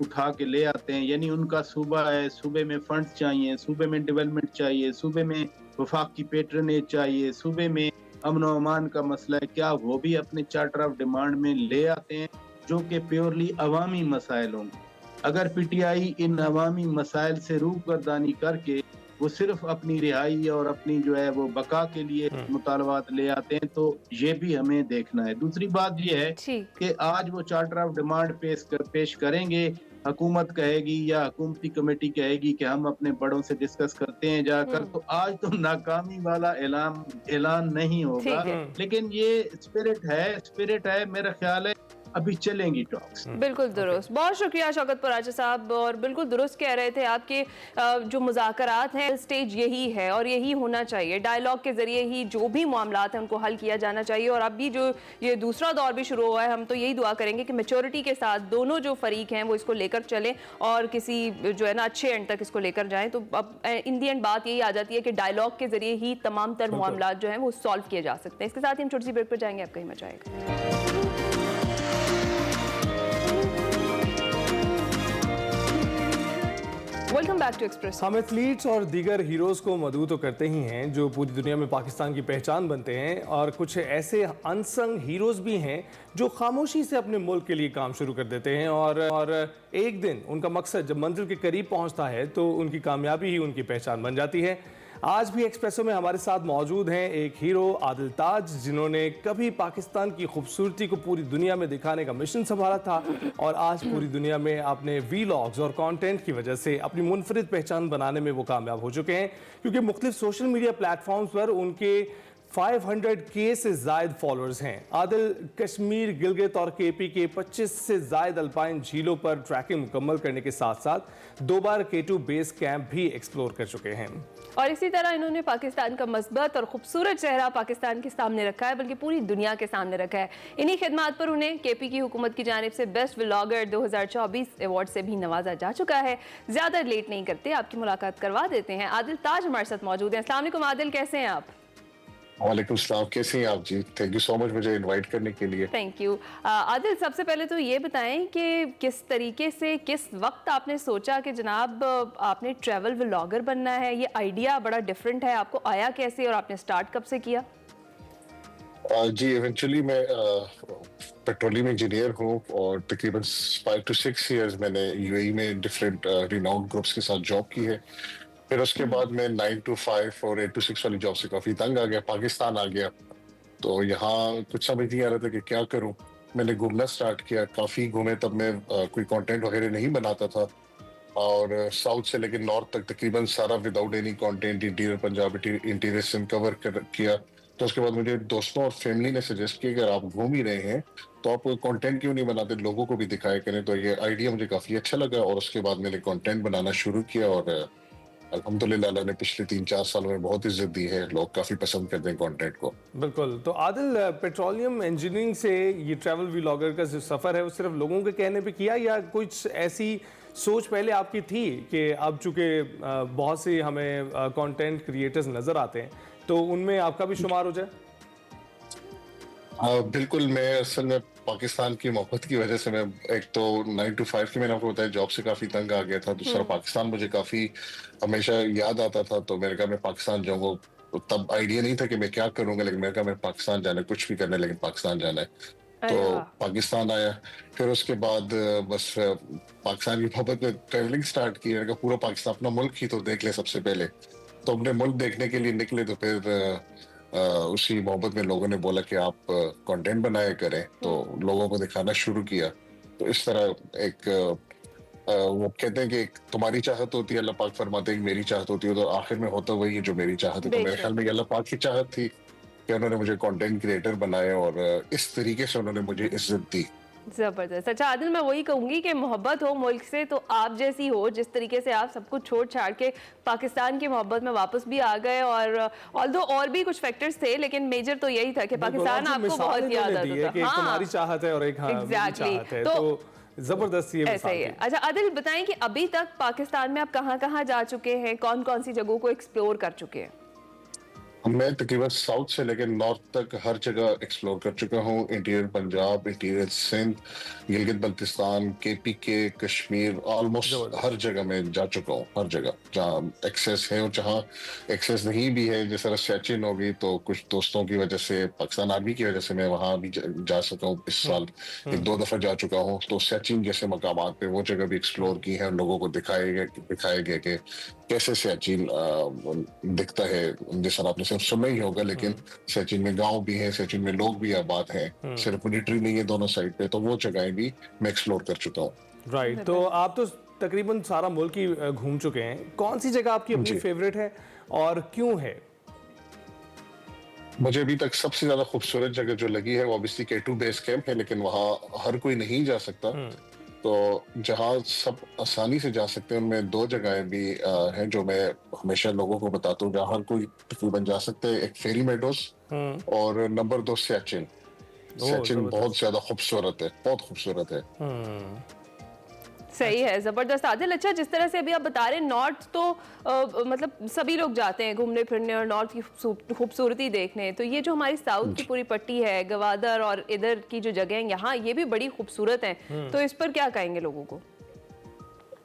उठा के ले आते हैं। यानी उनका सूबा है, सूबे में फंड्स चाहिए, सूबे में डेवलपमेंट चाहिए, सूबे में वफाकी पेट्रनेज चाहिए, सूबे में अमन और अमान का मसला है, क्या वो भी अपने चार्टर ऑफ डिमांड में ले आते हैं जो कि प्योरली अवामी मसाइल होंगे। अगर पीटीआई इन अवामी मसाइल से रूबगर्दानी करके वो सिर्फ अपनी रिहाई और अपनी जो है वो बका के लिए मुतालबात ले आते हैं तो ये भी हमें देखना है। दूसरी बात ये है कि आज वो चार्टर ऑफ डिमांड पेश करेंगे, हुकूमत कहेगी या हुकूमती कमेटी कहेगी कि हम अपने बड़ों से डिस्कस करते हैं जाकर, तो आज तो नाकामी वाला ऐलान नहीं होगा, लेकिन ये स्पिरिट है मेरा ख्याल है अभी चलेंगी टॉक्स। बिल्कुल दुरुस्त, बहुत शुक्रिया शौकत पराचा साहब, और बिल्कुल दुरुस्त कह रहे थे आपके जो मुज़ाकरात हैं स्टेज यही है और यही होना चाहिए। डायलॉग के जरिए ही जो भी मामलात हैं उनको हल किया जाना चाहिए। और अभी जो ये दूसरा दौर भी शुरू हुआ है, हम तो यही दुआ करेंगे कि मैच्योरिटी के साथ दोनों जो फरीक हैं वो इसको लेकर चलें और किसी जो है ना अच्छे एंड तक इसको लेकर जाएं। तो अब इन दी एंड बात यही आ जाती है कि डायलॉग के जरिए ही तमाम तर मामलात जो हैं वो सॉल्व किए जा सकते हैं। इसके साथ ही हम छोटी सी ब्रेक पर जाएंगे, आपका ही मजा आएगा। Welcome back to Express. हम एथलीट्स और दीगर हीरोज़ को मदऊ तो करते ही हैं जो पूरी दुनिया में पाकिस्तान की पहचान बनते हैं, और कुछ ऐसे अनसंग हीरोज़ भी हैं जो खामोशी से अपने मुल्क के लिए काम शुरू कर देते हैं और एक दिन उनका मकसद जब मंजिल के करीब पहुंचता है तो उनकी कामयाबी ही उनकी पहचान बन जाती है। आज भी एक्सप्रेसो में हमारे साथ मौजूद हैं एक हीरो आदिल ताज, जिन्होंने कभी पाकिस्तान की खूबसूरती को पूरी दुनिया में दिखाने का मिशन संभाला था और आज पूरी दुनिया में अपने वीलॉग्स और कंटेंट की वजह से अपनी मुनफरिद पहचान बनाने में वो कामयाब हो चुके हैं, क्योंकि मुख्तलिफ सोशल मीडिया प्लेटफॉर्म्स पर उनके 500K से जायद फॉलोअर्स हैं। आदिल कश्मीर, गिलगित और केपी के 25 से जायद अल्पाइन झीलों पर ट्रैकिंग मुकम्मल करने के साथ साथ 2 बार K2 बेस कैंप भी एक्सप्लोर कर चुके हैं। और इसी तरह इन्होंने पाकिस्तान का मस्बत और खूबसूरत चेहरा पाकिस्तान के सामने रखा है, बल्कि पूरी दुनिया के सामने रखा है। इन्हीं खिदमात पर उन्हें केपी की हुकूमत की जानिब से बेस्ट व्लॉगर 2024 अवार्ड से भी नवाजा जा चुका है। ज्यादा लेट नहीं करते, आपकी मुलाकात करवा देते हैं। आदिल ताज हमारे साथ मौजूद हैं। अस्सलाम वालेकुम आदिल, कैसे हैं आप? वालेकुम सलाम, कैसे हैं आप जी? थैंक यू सो मच मुझे इनवाइट करने के लिए। Thank you. आदिल, सबसे पहले तो ये बताएं कि किस तरीके से, किस वक्त आपने सोचा कि जनाब आपने ट्रैवल व्लॉगर बनना है? ये आइडिया बड़ा डिफरेंट है, आपको आया कैसे और आपने स्टार्ट कब से किया? जी, इवेंचुअली मैं पेट्रोलियम इंजीनियर हूँ और तकरीबन 5 to 6 इयर्स मैंने यूएई में डिफरेंट रिनाउंड ग्रुप्स के साथ जॉब की है। फिर उसके बाद मैं 9 to 5 और 8 to 6 वाली जॉब से काफ़ी तंग आ गया, पाकिस्तान आ गया। तो यहाँ कुछ समझ नहीं आ रहा था कि क्या करूँ। मैंने घूमना स्टार्ट किया, काफ़ी घूमे। तब मैं कोई कंटेंट वगैरह नहीं बनाता था और साउथ से लेकर नॉर्थ तक तकरीबन सारा without any content interior Punjab interior Sindh cover किया। तो उसके बाद मुझे दोस्तों और फैमिली ने सजेस्ट किया कि अगर आप घूम ही रहे हैं तो आप कंटेंट क्यों नहीं बनाते, लोगों को भी दिखाया करें। तो ये आइडिया मुझे काफ़ी अच्छा लगा और उसके बाद मैंने कंटेंट बनाना शुरू किया और अल्हम्दुलिल्लाह अल्लाह ने पिछले 3-4 सालों में बहुत इज्जत दी है। लोग काफी पसंद करते हैं कंटेंट को। बिल्कुल। तो आदिल, पेट्रोलियम इंजीनियरिंग से ये ट्रैवल व्लॉगर का जो सफ़र है वो सिर्फ लोगों के कहने पे किया या कुछ ऐसी सोच पहले आपकी थी कि अब चूंकि बहुत से हमें कंटेंट क्रिएटर्स नज़र आते हैं तो उनमें आपका भी शुमार हो जाए? बिल्कुल। मैं असल में पाकिस्तान की मोहब्बत की वजह से मैं एक तो 9 to 5 की मैंने आपको बताया जॉब से काफी तंग आ गया था। दूसरा पाकिस्तान मुझे काफी हमेशा याद आता था, तो मैंने कहा मैं पाकिस्तान जाऊंगा। तब आइडिया नहीं था कि मैं क्या करूंगा, लेकिन मैंने कहा मैं पाकिस्तान जाना है, कुछ भी करना है लेकिन पाकिस्तान जाना है। तो पाकिस्तान आया। फिर उसके बाद बस पाकिस्तान की मोहब्बत में ट्रेवलिंग स्टार्ट की। मैंने कहा पूरा पाकिस्तान अपना मुल्क ही तो देख ले सबसे पहले। तो अपने मुल्क देखने के लिए निकले। तो फिर उसी मोहब्बत में लोगों ने बोला कि आप कंटेंट बनाया करें, तो लोगों को दिखाना शुरू किया। तो इस तरह एक वो कहते हैं कि तुम्हारी चाहत होती है, अल्लाह पाक फरमाते हैं कि मेरी चाहत होती है, तो आखिर में होता वही है जो मेरी चाहत है। तो मेरे ख्याल में अल्लाह पाक की चाहत थी कि उन्होंने मुझे कंटेंट क्रिएटर बनाया और इस तरीके से उन्होंने मुझे इज्जत दी। जबरदस्त। अच्छा आदिल, मैं वही कहूंगी कि मोहब्बत हो मुल्क से तो आप जैसी हो, जिस तरीके से आप सब कुछ छोड़ छाड़ के पाकिस्तान की मोहब्बत में वापस भी आ गए। और ऑल्दो और भी कुछ फैक्टर्स थे, लेकिन मेजर तो यही था कि पाकिस्तान आपको बहुत याद आता था। एक तुम्हारी चाहत है और एक एग्जैक्टली तो जबरदस्त ये ऐसा ही है। अच्छा आदिल, बताएं कि अभी तक पाकिस्तान में आप कहाँ कहाँ जा चुके हैं, कौन कौन सी जगहों को एक्सप्लोर कर चुके हैं? मैं तकरीबन साउथ से लेकर नॉर्थ तक हर जगह एक्सप्लोर कर चुका हूँ। Interior Punjab, interior Sindh, Gilgit Baltistan, KP के, कश्मीर, ऑलमोस्ट हर जगह मैं जा चुका हूँ। हर जगह जहाँ एक्सेस है और जहाँ एक्सेस नहीं भी है, जैसे सचिन होगी तो कुछ दोस्तों की वजह से, पाकिस्तान आर्मी की वजह से मैं वहाँ भी जा सका हूँ। इस साल 1-2 दफा जा चुका हूँ। तो सचिन जैसे मकामात पे वो जगह भी एक्सप्लोर की है। लोगों को दिखाया गया कि कैसे सचिन दिखता है। जैसा आपने सुना ही होगा, लेकिन सचिन में गांव भी है, सचिन में लोग भी आबाद हैं, सिर्फ मिलिट्री नहीं है दोनों साइड पे। तो वो जगहें भी मैं एक्सप्लोर कर चुका हूँ। राइट। तो आप तो तकरीबन सारा मुल्क ही घूम चुके हैं। कौन सी जगह आपकी अपनी फेवरेट है और क्यों है? मुझे अभी तक सबसे ज्यादा खूबसूरत जगह जो लगी है वो ऑब्वियसली K2 बेस कैंप है, लेकिन वहाँ हर कोई नहीं जा सकता। तो जहाँ सब आसानी से जा सकते हैं उनमें 2 जगहें भी हैं जो मैं हमेशा लोगों को बताता हूँ, जहाँ हर कोई तकरीबन जा सकते हैं। एक फेरी मेडोस और नंबर 2 सचिन। सचिन बहुत ज्यादा खूबसूरत है, बहुत खूबसूरत है। सही है, जबरदस्त। आदिल, अच्छा जिस तरह से अभी आप बता रहे हैं, नॉर्थ तो मतलब सभी लोग जाते हैं घूमने फिरने और नॉर्थ की खूबसूरती देखने। तो ये जो हमारी साउथ की पूरी पट्टी है, गवादर और इधर की जो जगह है यहाँ, ये भी बड़ी खूबसूरत हैं। तो इस पर क्या कहेंगे लोगों को?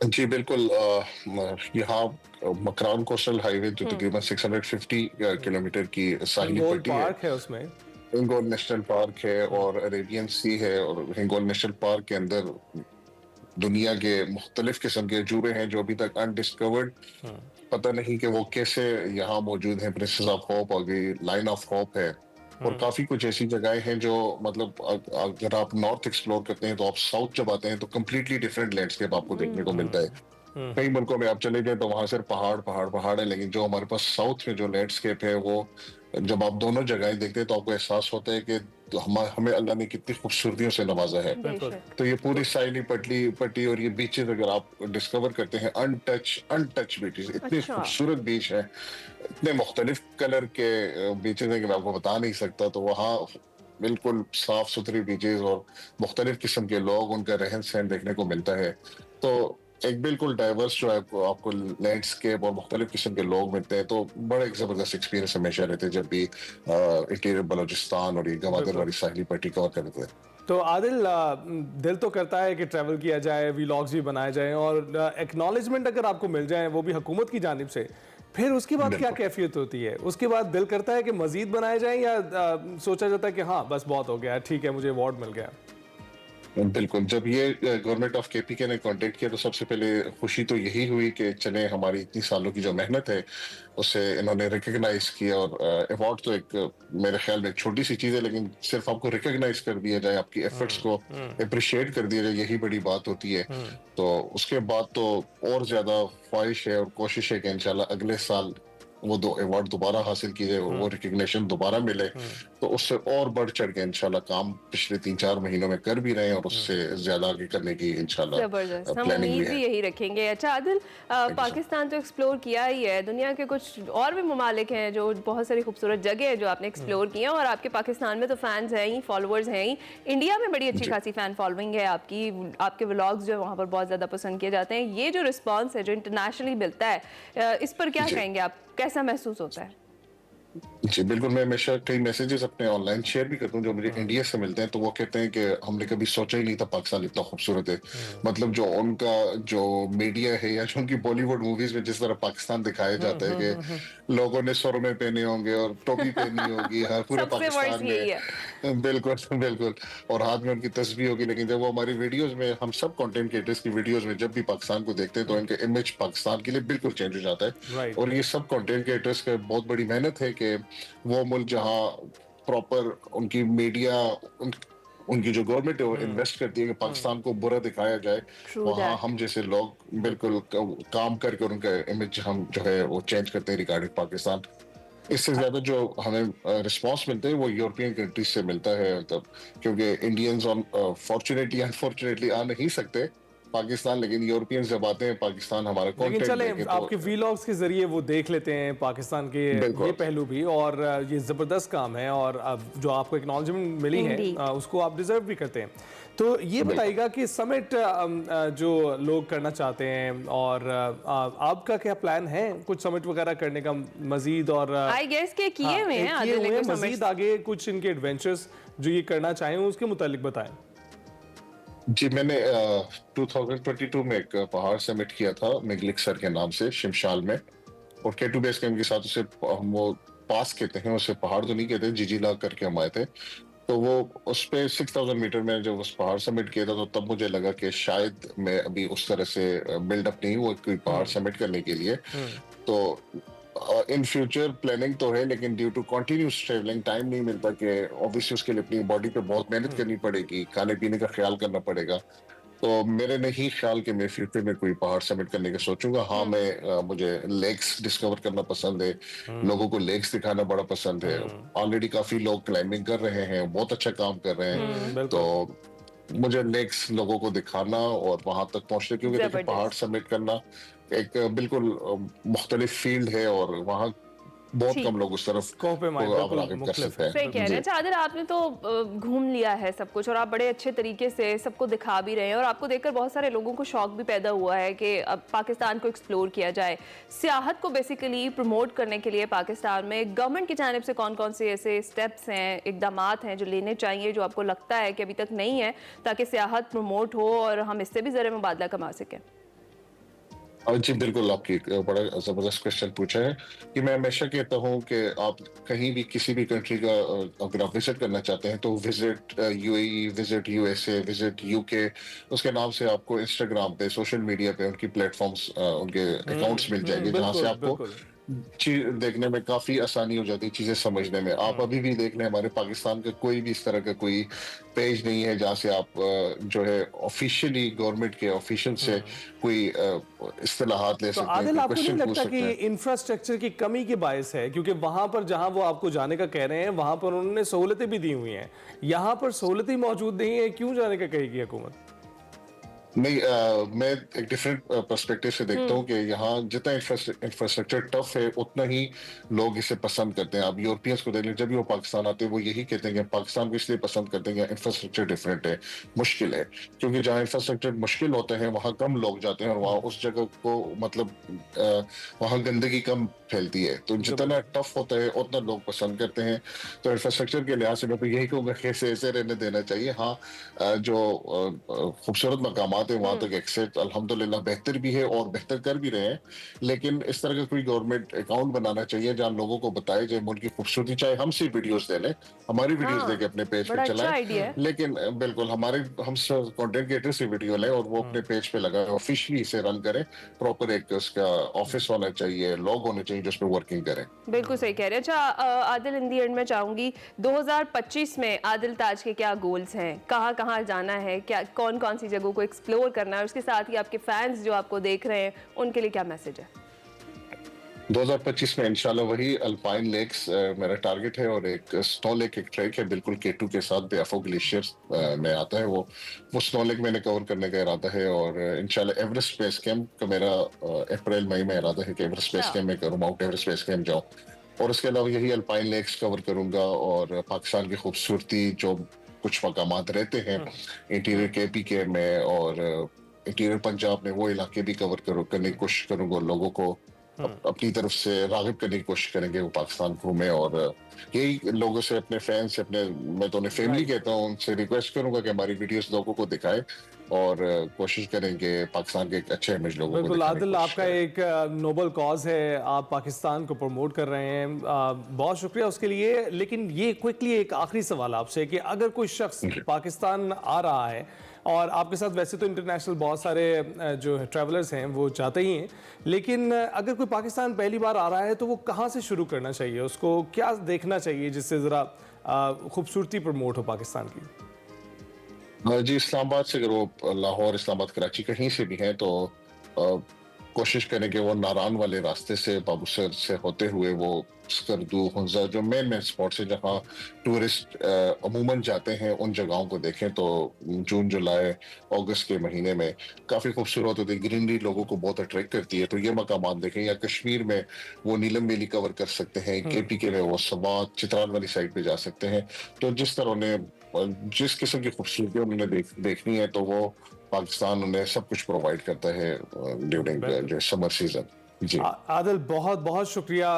जी बिल्कुल। यहाँ मकरान कोस्टल हाईवे जो तकरीबन 650 किलोमीटर की साहिली पट्टी है, उसमें हिंगोल नेशनल पार्क है और अरेबियन सी है। और हिंगोल नेशनल पार्क के अंदर दुनिया के मुख्तलिफ किस्म के अजूबे हैं जो अभी तक अनडिस्कवर्ड पता नहीं कि वो कैसे यहाँ मौजूद हैं। प्रिंसेस ऑफ होप और लाइन ऑफ होप है, और काफी कुछ ऐसी जगहें हैं जो मतलब अगर आप नॉर्थ एक्सप्लोर करते हैं तो आप साउथ जब आते हैं तो कम्प्लीटली डिफरेंट लैंडस्केप आपको देखने को मिलता है। कई मुल्कों में आप चले जाए तो वहां सिर्फ पहाड़ पहाड़ पहाड़ है, लेकिन जो हमारे पास साउथ में जो लैंडस्केप है वो जब आप दोनों जगहें देखते हैं तो आपको एहसास होता है कि हमें अल्लाह ने कितनी खूबसूरतियों से नवाजा है। तो ये पूरी साइली पट्टी और ये बीचेस अगर आप डिस्कवर करते हैं, अनटच बीचेस, इतने खूबसूरत बीच है, इतने मुख्तलिफ कलर के बीचेस हैं कि मैं आपको बता नहीं सकता। तो वहाँ बिल्कुल साफ सुथरी बीचेस और मुख्तलिफ किस्म के लोग, उनका रहन सहन देखने को मिलता है। तो एक बिल्कुल डाइवर्स जो है आपको लैंडस्केप और मुख्तलिफ किस्म के लोग मिलते हैं, तो बड़ा एक जबरदस्त एक्सपीरियंस हमेशा रहते हैं जब भी इंटीरियर बलूचिस्तान और ये गवादर वाली साहिली पट्टी कवर करते हैं। तो आदिल, दिल तो करता है कि ट्रैवल किया जाए, व्लॉग्स भी बनाए जाएं और एक्नॉलेजमेंट अगर आपको मिल जाए वो भी हुकूमत की जानिब से, फिर उसके बाद क्या कैफियत होती है? उसके बाद दिल करता है कि मजीद बनाए जाएं या सोचा जाता है कि हाँ बस बहुत हो गया, ठीक है मुझे अवार्ड मिल गया? बिल्कुल, जब ये गवर्नमेंट ऑफ केपीके ने कांटेक्ट किया तो सबसे पहले खुशी तो यही हुई कि चले हमारी इतनी सालों की जो मेहनत है उसे इन्होंने रिकग्नाइज किया। और अवार्ड तो एक मेरे ख्याल में एक छोटी सी चीज है, लेकिन सिर्फ आपको रिकग्नाइज कर दिया जाए, आपकी एफर्ट्स को अप्रिशिएट कर दिया जाए, यही बड़ी बात होती है। तो उसके बाद तो और ज्यादा ख्वाहिश है और कोशिश है कि इंशाल्लाह अगले साल वो दो अवार्ड दोबारा हासिल किए, वो रिकग्निशन दोबारा मिले, तो उससे और बढ़ चढ़ के इंशाल्लाह काम पिछले 3-4 महीनों में कर भी रहे हैं और उससे ज्यादा आगे करने की इंशाल्लाह जबरदस्त, हम उम्मीद भी यही रखेंगे। अच्छा आदिल, पाकिस्तान तो एक्सप्लोर किया ही है, दुनिया के कुछ और भी ममालिक हैं जो बहुत सारी खूबसूरत जगह है जो आपने एक्सप्लोर की है, और आपके पाकिस्तान में तो फैंस हैं ही, फॉलोअर्स हैं ही, इंडिया में बड़ी अच्छी खासी फैन फॉलोइंग है आपकी, आपके व्लॉग्स जो है वहाँ पर बहुत ज़्यादा पसंद किए जाते हैं। ये जो रिस्पॉन्स है जो इंटरनेशनली मिलता है, इस पर क्या कहेंगे आप, कैसा महसूस होता है? जी बिल्कुल, मैं हमेशा कई मैसेजेस अपने ऑनलाइन शेयर भी करता हूँ जो मुझे इंडिया से मिलते हैं, तो वो कहते हैं कि हमने कभी सोचा ही नहीं था पाकिस्तान इतना खूबसूरत है। मतलब जो उनका जो मीडिया है या जो उनकी बॉलीवुड मूवीज में जिस तरह पाकिस्तान दिखाया जाता है कि लोगों ने सुरमे पहने होंगे और टोपी पहनी होगी हर पूरे पाकिस्तान में, बिल्कुल बिल्कुल, और हाथ में उनकी तस्वीर होगी, लेकिन जब वो हमारी वीडियोज में, हम सब कंटेंट क्रिएटर्स की वीडियोज में जब भी पाकिस्तान को देखते हैं तो इनका इमेज पाकिस्तान के लिए बिल्कुल चेंज हो जाता है। और ये सब कंटेंट क्रिएटर्स का बहुत बड़ी मेहनत है कि वो मुल्क जहां प्रॉपर उनकी मीडिया, उनकी जो गवर्नमेंट है वो इन्वेस्ट करती है कि पाकिस्तान को बुरा दिखाया जाए, वहां हम जैसे लोग बिल्कुल काम करके उनका इमेज हम जो है वो चेंज करते हैं रिगार्डिंग पाकिस्तान। इससे ज्यादा जो हमें रिस्पांस मिलता है वो यूरोपियन कंट्रीज से मिलता है, मतलब क्योंकि इंडियंस फॉर्चुनेटली अनफॉर्चुनेटली आ नहीं सकते पाकिस्तान, लेकिन यूरोपियंस जब आते हैं पाकिस्तान हमारा लेकिन चले आपके व्लॉग्स के जरिए वो देख लेते हैं पाकिस्तान के ये पहलू भी, और ये जबरदस्त काम है और जो आपको एक्नॉलेजमेंट मिली है उसको आप डिजर्व भी करते हैं। तो ये बताइएगा कि समिट जो लोग करना चाहते हैं, और आपका क्या प्लान है कुछ समिट वगैरह करने का मजीद? और आई गेस के किए हुए हैं मजीद आगे कुछ इनके एडवेंचर्स जो ये करना चाहें उसके मुतालिक बताएं। जी, मैंने 2022 में एक पहाड़ समिट किया था मिगलिक सर के नाम से शिमशाल में, और K2 बेस कैंप के साथ उसे हम वो पास कहते हैं, उसे पहाड़ तो नहीं कहते, जिजीला करके हम आए थे। तो वो उस पे 6000 मीटर में जब उस पहाड़ समिट किया था तो तब मुझे लगा कि शायद मैं अभी उस तरह से बिल्डअप नहीं हुआ कोई पहाड़ समिट करने के लिए। तो इन फ्यूचर प्लानिंग तो है, लेकिन due to continuous travelling time नहीं मिलता कि ऑब्वियसली उसके लिए अपनी बॉडी पे बहुत मेहनत करनी पड़ेगी, खाने पीने का ख्याल करना पड़ेगा। तो मेरे नहीं ख्याल कि मैं फ्यूचर में कोई पहाड़ समिट करने का सोचूंगा। हाँ, मैं मुझे लेक्स डिस्कवर करना पसंद है, लोगों को लेक्स दिखाना बड़ा पसंद है। ऑलरेडी काफी लोग क्लाइंबिंग कर रहे हैं, बहुत अच्छा काम कर रहे हैं, तो मुझे लेक्स लोगों को दिखाना और वहां तक पहुंचने, क्योंकि देखिए पहाड़ समिट करना एक बिल्कुल मुख्तलिफ फील्ड है और वहाँ बहुत कम लोग उस तरफ कर सकते हैं। सही कह रहे हैं। अच्छा आदिल, आपने तो घूम लिया है सब कुछ और आप बड़े अच्छे तरीके से सबको दिखा भी रहे हैं, और आपको देखकर बहुत सारे लोगों को शौक भी पैदा हुआ है कि अब पाकिस्तान को एक्सप्लोर किया जाए। सियाहत को बेसिकली प्रमोट करने के लिए पाकिस्तान में गवर्नमेंट की जानिब से कौन कौन से ऐसे स्टेप्स हैं, इकदामात हैं जो लेने चाहिए, जो आपको लगता है कि अभी तक नहीं है, ताकि सियाहत प्रमोट हो और हम इससे भी ज़र मुबादला कमा सकें? जी बिल्कुल, आपकी एक बड़ा ज़बरदस्त क्वेश्चन पूछा है कि मैं हमेशा कहता हूँ कि आप कहीं भी किसी भी कंट्री का अगर आप विज़िट करना चाहते हैं तो visit UAE, visit USA, visit UK, उसके नाम से आपको इंस्टाग्राम पे, सोशल मीडिया पे उनकी प्लेटफ़ॉर्म्स उनके अकाउंट्स मिल जाएँगे, जहाँ से बिल्कुल आपको बिल्कुल। चीज़ देखने में काफ़ी आसानी हो जाती है, चीज़ें समझने में। आप अभी भी देख लें, हमारे पाकिस्तान का कोई भी इस तरह का कोई पेज नहीं है जहाँ से आप जो है ऑफ़िशियली गवर्नमेंट के ऑफ़िशियल से कोई इस्तिलाहात ले तो सकते हैं, आदिल, कोई आपको नहीं क्वेश्चन पूछ लगता कि सकते ये हैं। इंफ्रास्ट्रक्चर की कमी के बायस है? क्योंकि वहां पर जहां वो आपको जाने का कह रहे हैं वहां पर उन्होंने सहूलतें भी दी हुई हैं, यहाँ पर सहूलतें मौजूद नहीं है, क्यों जाने का कहेगी हुकूमत? नहीं, मैं एक डिफरेंट पर्सपेक्टिव से देखता हूँ कि यहाँ जितना इंफ्रास्ट्रक्चर टफ है उतना ही लोग इसे पसंद करते हैं। आप यूरोपियंस को देख लें, जब भी वो पाकिस्तान आते हैं वो यही कहते हैं कि पाकिस्तान को इसलिए पसंद करते हैं कि इंफ्रास्ट्रक्चर डिफरेंट है, मुश्किल है। क्योंकि जहाँ इंफ्रास्ट्रक्चर मुश्किल होते हैं वहाँ कम लोग जाते हैं और वहाँ उस जगह को मतलब वहाँ गंदगी कम फैलती है। तो जितना टफ होता है उतना लोग पसंद करते हैं। तो इंफ्रास्ट्रक्चर के लिहाज से मैं तो यही कहूँगा कि इसे ऐसे रहने देना चाहिए। हाँ, जो खूबसूरत मकामात है वहां तक एक्सेस अल्हम्दुलिल्लाह बेहतर भी है और बेहतर कर भी रहे हैं, लेकिन इस तरह का कोई गवर्नमेंट अकाउंट बनाना चाहिए जहां लोगों को बताए जाए मुल्क की खूबसूरती, चाहे हमसे वीडियोस दे लें, हमारी वीडियोस हाँ, देके अपने पेज बड़ा पे अच्छा चलाएं, आइडिया है। लेकिन बिल्कुल हम कंटेंट क्रिएटर से वीडियो लें और वो अपने पेज पे लगाएं, ऑफिशियली इसे रन करें, प्रॉपर एक उसका ऑफिस होना चाहिए, लोग होने चाहिए जो उसमें वर्किंग करें। बिल्कुल सही कह रहे हैं। अच्छा, आदिल, इन दी एंड में चाहूंगी 2025 में आदिल ताज के क्या गोल्स हैं, कहाँ कहाँ जाना है, क्या कौन कौन सी जगहों को एक्सप्लोर करना है, और उसके साथ ही आपके फैंस जो आपको देख रहे हैं उनके लिए क्या मैसेज है? 2025 में इंशाल्लाह वही अल्पाइन लेक्स मेरा टारगेट है, और एक स्नो लेक एक ट्रैक है बिल्कुल K2 के साथ बेफो ग्लेशियर में आता है, वो स्नो लेक मैंने कवर करने का इरादा है। और इंशाल्लाह एवरेस्ट बेस कैंप का मेरा अप्रैल मई में इरादा है कि एवरेस्ट बेस कैंप में करूँ, माउंट एवरेस्ट बेस कैंप जाऊँ। और उसके अलावा यही अल्पाइन लेक्स कवर करूंगा और पाकिस्तान की खूबसूरती जो कुछ मकामात रहते हैं इंटीरियर KPK में और इंटीरियर पंजाब में, वो इलाके भी कवर करने की कोशिश करूंगा, लोगों को अपनी तरफ से राग़िब करने की कोशिश करेंगे वो पाकिस्तान घूमे। और यही लोगों से, अपने फैंस से, मैं तो उन्हें फैमिली कहता हूँ, उनसे रिक्वेस्ट करूंगा कि हमारी वीडियोस लोगों को दिखाएं और कोशिश करेंगे पाकिस्तान के एक अच्छे इमेज लोगों को बिल्कुल दिखाने की आदिल, कोशिश आपका करें। एक नोबल कॉज है, आप पाकिस्तान को प्रमोट कर रहे हैं, बहुत शुक्रिया उसके लिए। लेकिन ये क्विकली एक आखिरी सवाल आपसे कि अगर कोई शख्स पाकिस्तान आ रहा है, और आपके साथ वैसे तो इंटरनेशनल बहुत सारे जो ट्रैवलर्स हैं वो जाते ही हैं, लेकिन अगर कोई पाकिस्तान पहली बार आ रहा है तो वो कहाँ से शुरू करना चाहिए, उसको क्या देखना चाहिए जिससे ज़रा खूबसूरती प्रमोट हो पाकिस्तान की? जी, इस्लामाबाद से अगर वो लाहौर, इस्लामाबाद, कराची कहीं से भी हैं तो कोशिश करें कि वो नारान वाले रास्ते से, बाबूसर से होते हुए वो स्कर्दू, हुंजा, जो मेन स्पॉट्स है जहाँ टूरिस्ट अमूमन जाते हैं, उन जगहों को देखें। तो जून, जुलाई, अगस्त के महीने में काफ़ी खूबसूरत होती है, ग्रीनरी लोगों को बहुत अट्रैक्ट करती है, तो ये मकामात देखें। या कश्मीर में वो नीलम वैली कवर कर सकते हैं, KPK में वो सवात, चित्राल वाली साइड पे जा सकते हैं। तो जिस तरह उन्हें जिस किस्म की खूबसूरती उन्होंने देखनी है तो वो पाकिस्तान उन्हें सब कुछ प्रोवाइड करता है ड्यूरिंग जो समर सीजन। जी आदिल, बहुत बहुत शुक्रिया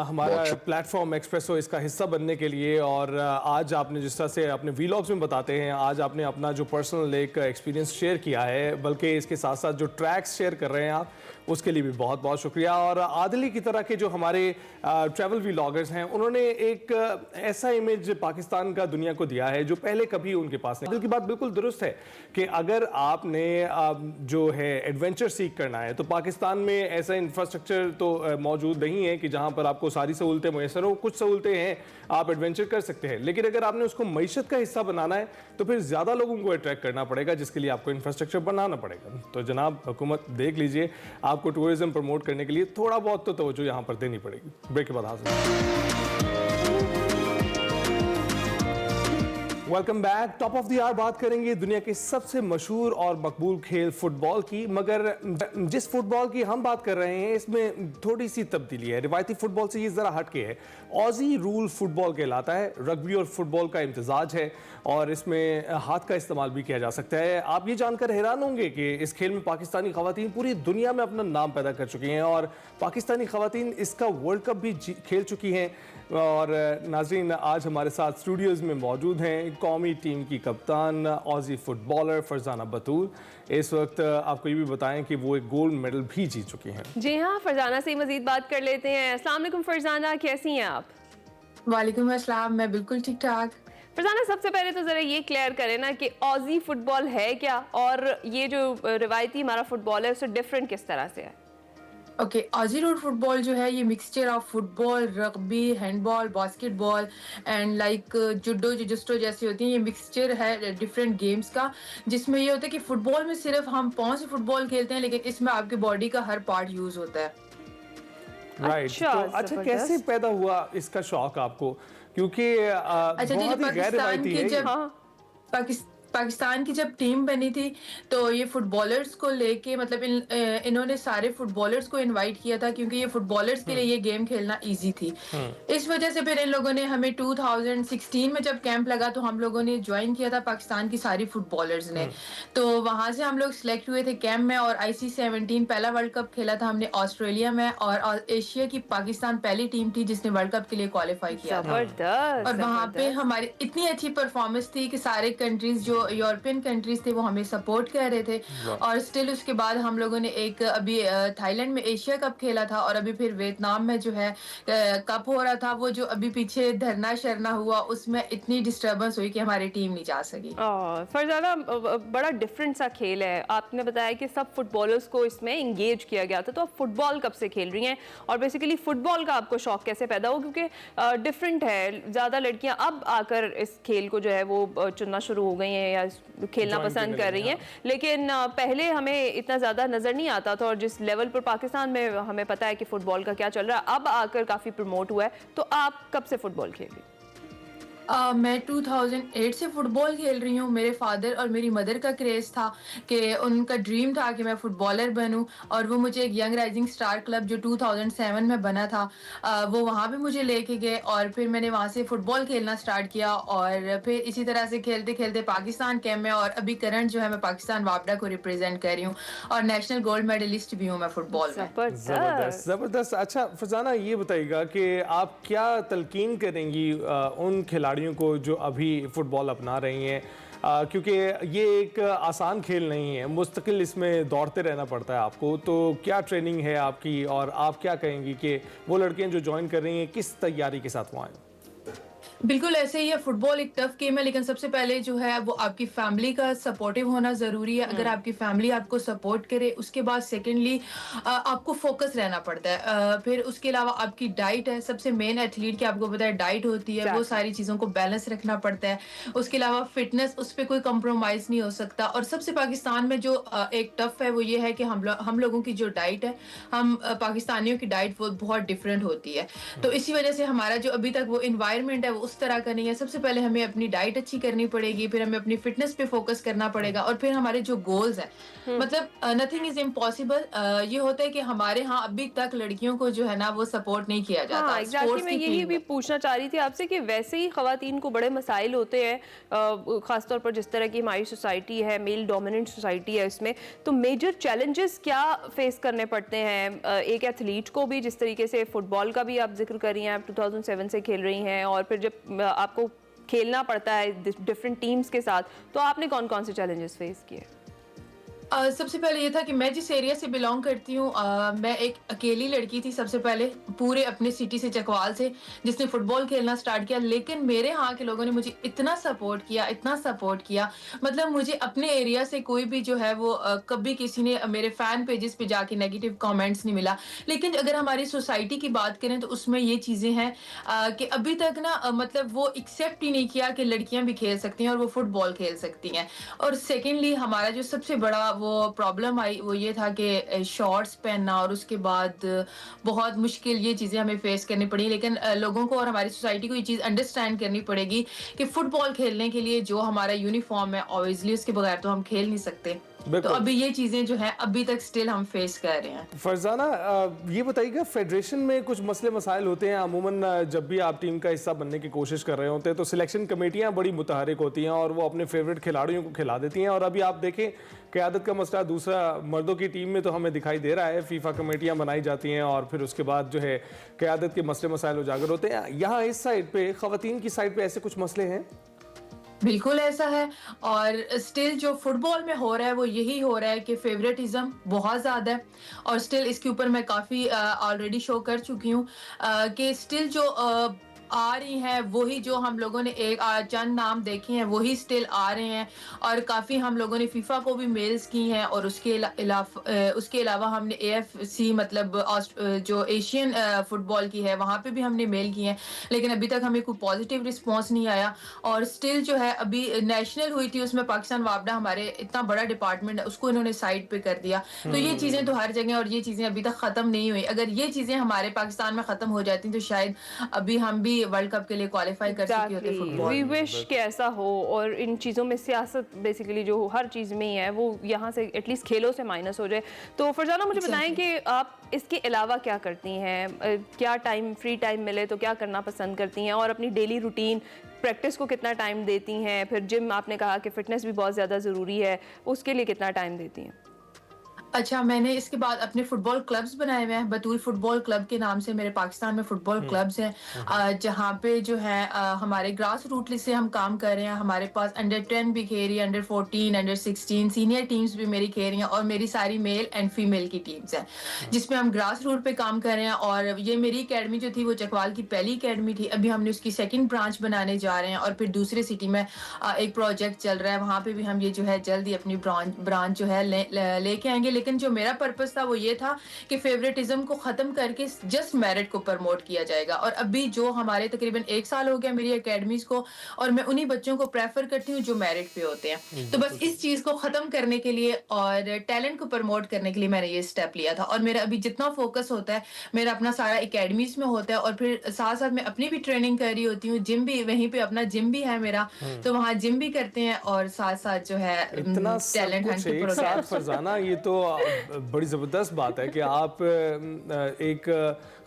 हमारा बहुत प्लेटफॉर्म एक्सप्रेसो इसका हिस्सा बनने के लिए। और आज आपने जिस तरह से अपने वीलॉग्स में बताते हैं, आज आपने अपना जो पर्सनल एक एक्सपीरियंस शेयर किया है, बल्कि इसके साथ साथ जो ट्रैक्स शेयर कर रहे हैं आप, उसके लिए भी बहुत बहुत शुक्रिया। और आदिल की तरह के जो हमारे ट्रैवल वीलॉगर्स हैं, उन्होंने एक ऐसा इमेज पाकिस्तान का दुनिया को दिया है जो पहले कभी उनके पास नहीं। आदिल की बात बिल्कुल दुरुस्त है कि अगर आपने जो है एडवेंचर सीख करना है तो पाकिस्तान में ऐसा इंफ्रास्ट्रक्चर तो मौजूद नहीं है कि जहां पर आपको सारी सहूलतें मुयसर हो। कुछ सहूलतें हैं, आप एडवेंचर कर सकते हैं, लेकिन अगर आपने उसको मईशत का हिस्सा बनाना है तो फिर ज़्यादा लोगों को अट्रैक्ट करना पड़ेगा, जिसके लिए आपको इंफ्रास्ट्रक्चर बनाना पड़ेगा। तो जनाब हुकूमत देख लीजिए, आपको टूरिज्म प्रमोट करने के लिए थोड़ा बहुत तो तवज्जो यहाँ पर देनी पड़ेगी। ब्रेक के बाद हाजिर। Welcome back. Top of the hour बात करेंगे दुनिया के सबसे मशहूर और मकबूल खेल फुटबॉल की, मगर जिस फुटबॉल की हम बात कर रहे हैं इसमें थोड़ी सी तब्दीली है। रिवायती फुटबॉल से ये ज़रा हटके है। ऑजी रूल फुटबॉल कहलाता है। रग्बी और फुटबॉल का इम्तिजाज है और इसमें हाथ का इस्तेमाल भी किया जा सकता है। आप ये जानकर हैरान होंगे कि इस खेल में पाकिस्तानी खवातीन पूरी दुनिया में अपना नाम पैदा कर चुकी हैं और पाकिस्तानी खवातीन इसका वर्ल्ड कप भी खेल चुकी हैं। और नाज़रीन, आज हमारे साथ स्टूडियोज़ में मौजूद हैं कौमी टीम की कप्तान ऑजी फुटबॉलर फरजाना बतूल। इस वक्त आपको ये भी बताएं कि वो एक गोल्ड मेडल भी जीत चुकी हैं। जी हाँ, फरजाना से मजीद बात कर लेते हैं। अस्सलाम वालेकुम फरजाना, कैसी हैं आप? वालेकुम अस्सलाम, मैं बिल्कुल ठीक ठाक। फरजाना, सबसे पहले तो ज़रा ये क्लियर करें ना कि ऑजी फुटबॉल है क्या, और ये जो रिवायती हमारा फुटबॉल है उससे डिफरेंट किस तरह से है? ओके, ऑजी रूल फुटबॉल जो है ये mixture of football, rugby, handball, basketball and like judo jujitsu जैसी होती हैं। ये मिक्सचर है डिफरेंट गेम्स का, जिसमें ये होता है कि फुटबॉल में सिर्फ हम पाँव से फुटबॉल खेलते हैं, लेकिन इसमें आपके बॉडी का हर पार्ट यूज होता है। राइट, अच्छा कैसे पैदा हुआ इसका शौक आपको? क्योंकि अच्छा जी, बहुत ही गैर रिवायती है ये। पाकिस्तान की जब टीम बनी थी तो ये फुटबॉलर्स को लेके मतलब इन्होंने सारे फुटबॉलर्स को इनवाइट किया था, क्योंकि ये फुटबॉलर्स के लिए ये गेम खेलना इजी थी। इस वजह से फिर इन लोगों ने हमें 2016 में जब कैंप लगा तो हम लोगों ने ज्वाइन किया था, पाकिस्तान की सारी फुटबॉलर्स ने। तो वहां से हम लोग सिलेक्ट हुए थे कैंप में और IC17 पहला वर्ल्ड कप खेला था हमने ऑस्ट्रेलिया में, और एशिया की पाकिस्तान पहली टीम थी जिसने वर्ल्ड कप के लिए क्वालिफाई किया था। और वहां पे हमारी इतनी अच्छी परफॉर्मेंस थी कि सारे कंट्रीज जो यूरोपियन कंट्रीज थे वो हमें सपोर्ट कर रहे थे। और स्टिल उसके बाद हम लोगों ने एक अभी थाईलैंड में एशिया कप खेला था, और अभी फिर वियतनाम में जो है कप हो रहा था। वो जो अभी पीछे धरना शरना हुआ उसमें इतनी डिस्टर्बेंस हुई कि हमारी टीम नहीं जा सकी। फरजाना, बड़ा डिफरेंट सा खेल है। आपने बताया कि सब फुटबॉलर्स को इसमें इंगेज किया गया था, तो आप फुटबॉल कब से खेल रही हैं और बेसिकली फुटबॉल का आपको शौक कैसे पैदा हो? क्योंकि डिफरेंट है, ज़्यादा लड़कियां अब आकर इस खेल को जो है वो चुनना शुरू हो गई हैं या खेलना पसंद कर रही हैं, लेकिन पहले हमें इतना ज़्यादा नज़र नहीं आता था। और जिस लेवल पर पाकिस्तान में हमें पता है कि फ़ुटबॉल का क्या चल रहा है, अब आकर काफ़ी प्रमोट हुआ है। तो आप कब से फ़ुटबॉल खेल रही? मैं 2008 से फुटबॉल खेल रही हूँ। मेरे फादर और मेरी मदर का क्रेज़ था कि उनका ड्रीम था कि मैं फुटबॉलर बनूँ, और वो मुझे एक यंग राइजिंग स्टार क्लब जो 2007 में बना था वो वहाँ पे मुझे लेके गए, और फिर मैंने वहाँ से फुटबॉल खेलना स्टार्ट किया। और फिर इसी तरह से खेलते खेलते पाकिस्तान कैंप में, और अभी करंट जो है मैं पाकिस्तान वापडा को रिप्रेजेंट कर रही हूँ और नेशनल गोल्ड मेडलिस्ट भी हूँ मैं फुटबॉल में। जबरदस्त जबरदस्त। अच्छा फरजाना, ये बताइएगा कि आप क्या तलकीन करेंगी उन खिलाड़ियों को जो अभी फुटबॉल अपना रही हैं, क्योंकि ये एक आसान खेल नहीं है, मुस्तकिल इसमें दौड़ते रहना पड़ता है आपको। तो क्या ट्रेनिंग है आपकी, और आप क्या कहेंगी कि वो लड़कियां जो ज्वाइन कर रही हैं किस तैयारी के साथ वहाँ आए? बिल्कुल ऐसे ही है, फुटबॉल एक टफ गेम है, लेकिन सबसे पहले जो है वो आपकी फैमिली का सपोर्टिव होना ज़रूरी है। अगर आपकी फैमिली आपको सपोर्ट करे, उसके बाद सेकेंडली आपको फोकस रहना पड़ता है। फिर उसके अलावा आपकी डाइट है, सबसे मेन एथलीट की आपको पता है डाइट होती है, वो सारी चीज़ों को बैलेंस रखना पड़ता है। उसके अलावा फिटनेस, उस पर कोई कंप्रोमाइज़ नहीं हो सकता। और सबसे पाकिस्तान में जो एक टफ है वो ये है कि हम लोगों की जो डाइट है, हम पाकिस्तानियों की डाइट वो बहुत डिफरेंट होती है। तो इसी वजह से हमारा जो अभी तक वो इन्वायरमेंट है वो उस तरह का नहीं है। सबसे पहले हमें अपनी डाइट अच्छी करनी पड़ेगी, फिर हमें अपनी फिटनेस पे फोकस करना पड़ेगा, और फिर हमारे जो गोल्स हैं, मतलब नथिंग इज इम्पॉसिबल। ये होता है कि हमारे यहाँ अभी तक लड़कियों को जो है ना वो सपोर्ट नहीं किया जाता। एग्जैक्टली, मैं यही भी पूछना चाह रही थी आपसे कि वैसे ही खवातीन को बड़े मसाइल होते हैं, खासतौर पर जिस तरह की हमारी सोसाइटी है, मेल डोमिनेंट सोसाइटी है, इसमें तो मेजर चैलेंजेस क्या फेस करने पड़ते हैं एक एथलीट को भी? जिस तरीके से फुटबॉल का भी आप जिक्र कर रही हैं, आप 2007 से खेल रही हैं, और फिर जब आपको खेलना पड़ता है डिफरेंट टीम्स के साथ, तो आपने कौन कौन से चैलेंजेस फेस किए? सबसे पहले ये था कि मैं जिस एरिया से बिलोंग करती हूँ, मैं एक अकेली लड़की थी सबसे पहले पूरे अपने सिटी से, चकवाल से, जिसने फुटबॉल खेलना स्टार्ट किया। लेकिन मेरे यहाँ के लोगों ने मुझे इतना सपोर्ट किया, मतलब मुझे अपने एरिया से कोई भी जो है वो कभी किसी ने मेरे फैन पेजेस पे जाके नेगेटिव कमेंट्स नहीं मिला। लेकिन अगर हमारी सोसाइटी की बात करें तो उसमें ये चीज़ें हैं कि अभी तक ना मतलब वो एक्सेप्ट ही नहीं किया कि लड़कियाँ भी खेल सकती हैं और वो फुटबॉल खेल सकती हैं। और सेकेंडली हमारा जो सबसे बड़ा वो प्रॉब्लम आई वो ये था कि शॉर्ट्स पहनना, और उसके बाद बहुत मुश्किल ये चीज़ें हमें फेस करनी पड़ी। लेकिन लोगों को और हमारी सोसाइटी को ये चीज़ अंडरस्टैंड करनी पड़ेगी कि फुटबॉल खेलने के लिए जो हमारा यूनिफॉर्म है, ऑब्वियसली उसके बगैर तो हम खेल नहीं सकते। तो बिल्कुल। अभी ये चीजें जो है अभी तक स्टिल हम फेस कर रहे हैं। फरजाना, ये बताइएगा, फेडरेशन में कुछ मसले मसाइल होते हैं अमूमन जब भी आप टीम का हिस्सा बनने की कोशिश कर रहे होते हैं तो सिलेक्शन कमेटियां बड़ी मुतहरिक होती हैं और वो अपने फेवरेट खिलाड़ियों को खिला देती हैं। और अभी आप देखें क़यादत का मसला दूसरा, मर्दों की टीम में तो हमें दिखाई दे रहा है, फीफा कमेटियां बनाई जाती हैं और फिर उसके बाद जो है क़यादत के मसले मसाइल उजागर होते हैं। यहाँ इस साइड पे, ख़वातीन की साइड पे ऐसे कुछ मसले हैं? बिल्कुल ऐसा है, और स्टिल जो फुटबॉल में हो रहा है वो यही हो रहा है कि फेवरेटिज्म बहुत ज़्यादा है। और स्टिल इसके ऊपर मैं काफ़ी ऑलरेडी शो कर चुकी हूँ कि स्टिल जो आ रही हैं वही जो हम लोगों ने एक चंद नाम देखे हैं वही स्टिल आ रहे हैं। और काफ़ी हम लोगों ने फीफा को भी मेल्स की हैं, और उसके अलावा हमने AFC मतलब जो एशियन फुटबॉल की है वहाँ पे भी हमने मेल की हैं, लेकिन अभी तक हमें कोई पॉजिटिव रिस्पॉन्स नहीं आया। और स्टिल जो है अभी नेशनल हुई थी उसमें पाकिस्तान वापडा, हमारे इतना बड़ा डिपार्टमेंट है, उसको इन्होंने साइड पे कर दिया। तो ये चीज़ें तो हर जगह, और ये चीज़ें अभी तक ख़त्म नहीं हुई। अगर ये चीज़ें हमारे पाकिस्तान में ख़त्म हो जाती तो शायद अभी हम भी वर्ल्ड कप के लिए क्वालिफाई कर चुके होते फुटबॉल। वी विश कि ऐसा हो, और इन चीज़ों में सियासत बेसिकली जो हर चीज़ में ही है वो यहाँ से एटलीस्ट खेलों से माइनस हो जाए। तो फरजाना मुझे बताएं कि आप इसके अलावा क्या करती हैं, क्या टाइम, फ्री टाइम मिले तो क्या करना पसंद करती हैं, और अपनी डेली रूटीन प्रैक्टिस को कितना टाइम देती हैं, फिर जिम आपने कहा कि फ़िटनेस भी बहुत ज़्यादा ज़रूरी है, उसके लिए कितना टाइम देती हैं? अच्छा, मैंने इसके बाद अपने फुटबॉल क्लब्स बनाए हुए हैं। बतूल फुटबॉल क्लब के नाम से मेरे पाकिस्तान में फुटबॉल क्लब्स हैं, जहाँ पे जो है हमारे ग्रास रूट से हम काम कर रहे हैं। हमारे पास अंडर 10 भी खेल रही है, अंडर 14, अंडर 16 सीनियर टीम्स भी मेरी खेल रही हैं, और मेरी सारी मेल एंड फीमेल की टीम्स हैं जिसमें हम ग्रास रूट पे काम कर रहे हैं। और ये मेरी अकेडमी जो थी वो चकवाल की पहली अकेडमी थी, अभी हमने उसकी सेकेंड ब्रांच बनाने जा रहे हैं, और फिर दूसरे सिटी में एक प्रोजेक्ट चल रहा है, वहाँ पे भी हम ये जो है जल्द ही अपनी ब्रांच जो है लेके आएंगे। लेकिन जो मेरा पर्पस था वो ये था कि फेवरेटिज्म को खत्म करके जस्ट मेरिट को प्रमोट किया जाएगा। और अभी जो हमारे तकरीबन 1 साल हो गया मेरी एकेडमीज को, और मैं उन्हीं बच्चों को प्रेफर करती हूँ जो मेरिट पे होते हैं। तो बस इस चीज को खत्म करने के लिए और टैलेंट को प्रमोट करने के लिए मैंने ये स्टेप लिया था। और मेरा अभी जितना फोकस होता है मेरा अपना सारा एकेडमीज में होता है, और फिर साथ साथ मैं अपनी भी ट्रेनिंग कर रही होती हूँ। जिम भी वहीं पे, अपना जिम भी है मेरा, तो वहाँ जिम भी करते हैं, और साथ साथ जो है इतना टैलेंट सब कुछ एक साथ फरजाना, ये तो बड़ी ज़बरदस्त बात है कि आप एक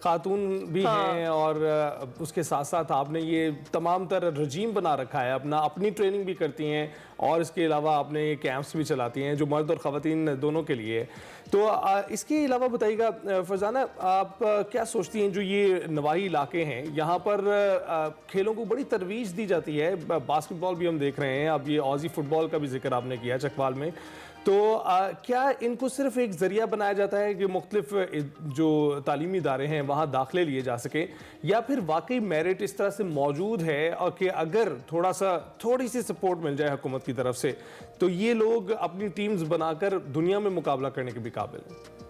खातून भी हैं और उसके साथ साथ आपने ये तमाम तरह रजीम बना रखा है अपना, अपनी ट्रेनिंग भी करती हैं और इसके अलावा आपने ये कैंप्स भी चलाती हैं जो मर्द और ख़वातीन दोनों के लिए। तो इसके अलावा बताइएगा फरजाना, आप क्या सोचती हैं जो ये नवाही इलाके हैं यहाँ पर खेलों को बड़ी तरवीज दी जाती है, बास्केटबॉल भी हम देख रहे हैं, अब ये ऑजी फुटबॉल का भी जिक्र आपने किया चकवाल में, तो क्या इनको सिर्फ एक ज़रिया बनाया जाता है कि मुख्तलिफ जो तालीमी इदारे हैं वहाँ दाखिले लिए जा सके, या फिर वाकई मेरिट इस तरह से मौजूद है और कि अगर थोड़ी सी सपोर्ट मिल जाए हुकूमत की तरफ से तो ये लोग अपनी टीम्स बनाकर दुनिया में मुकाबला करने के भी काबिल हैं?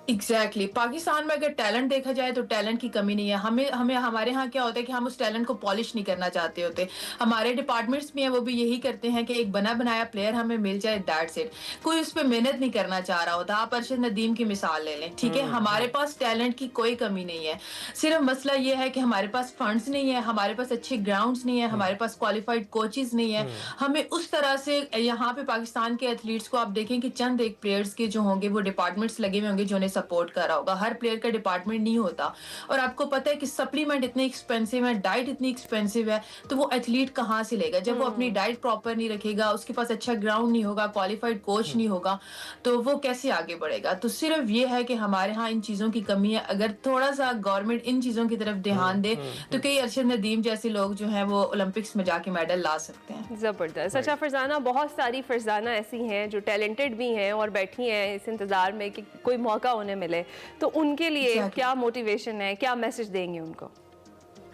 एग्जैक्टली पाकिस्तान में अगर टैलेंट देखा जाए तो टैलेंट की कमी नहीं है। हमें हमारे यहाँ क्या होता है कि हम उस टैलेंट को पॉलिश नहीं करना चाहते होते। हमारे डिपार्टमेंट्स में है वो भी यही करते हैं कि एक बना बनाया प्लेयर हमें मिल जाए, दैट्स इट। कोई उस पर मेहनत नहीं करना चाह रहा होता। आप अरशद नदीम की मिसाल ले लें, ठीक है, हमारे पास टैलेंट की कोई कमी नहीं है, सिर्फ मसला ये है कि हमारे पास फंड्स नहीं है, हमारे पास अच्छे ग्राउंड्स नहीं है, हमारे पास क्वालिफाइड कोचेज नहीं है। हमें उस तरह से यहाँ पे पाकिस्तान के एथलीट्स को आप देखें कि चंद एक प्लेयर्स के जो होंगे वो डिपार्टमेंट्स लगे हुए होंगे जो उन्हें सपोर्ट कर रहा होगा। हर प्लेयर का डिपार्टमेंट नहीं होता, और आपको पता है कि सप्लीमेंट इतने एक्सपेंसिव है, डाइट इतनी एक्सपेंसिव है, तो वो एथलीट कहाँ से लेगा जब वो अपनी डाइट प्रॉपर नहीं रखेगा, उसके पास अच्छा ग्राउंड नहीं होगा, क्वालिफाइड कोच नहीं होगा, तो वो कैसे आगे बढ़ेगा। तो सिर्फ ये है कि हमारे यहाँ इन चीजों की कमी है। अगर थोड़ा सा गवर्नमेंट इन चीजों की तरफ ध्यान दे तो कई अरशद नदीम जैसे लोग जो हैं वो ओलंपिक्स में जाके मेडल ला सकते हैं। जबरदस्त। अच्छा फरजाना, बहुत सारी फरजाना ऐसी हैं जो टैलेंटेड भी हैं और बैठी हैं इस इंतजार में कि कोई मौका उन्हें मिले, तो उनके लिए क्या मोटिवेशन है, क्या मैसेज देंगे उनको?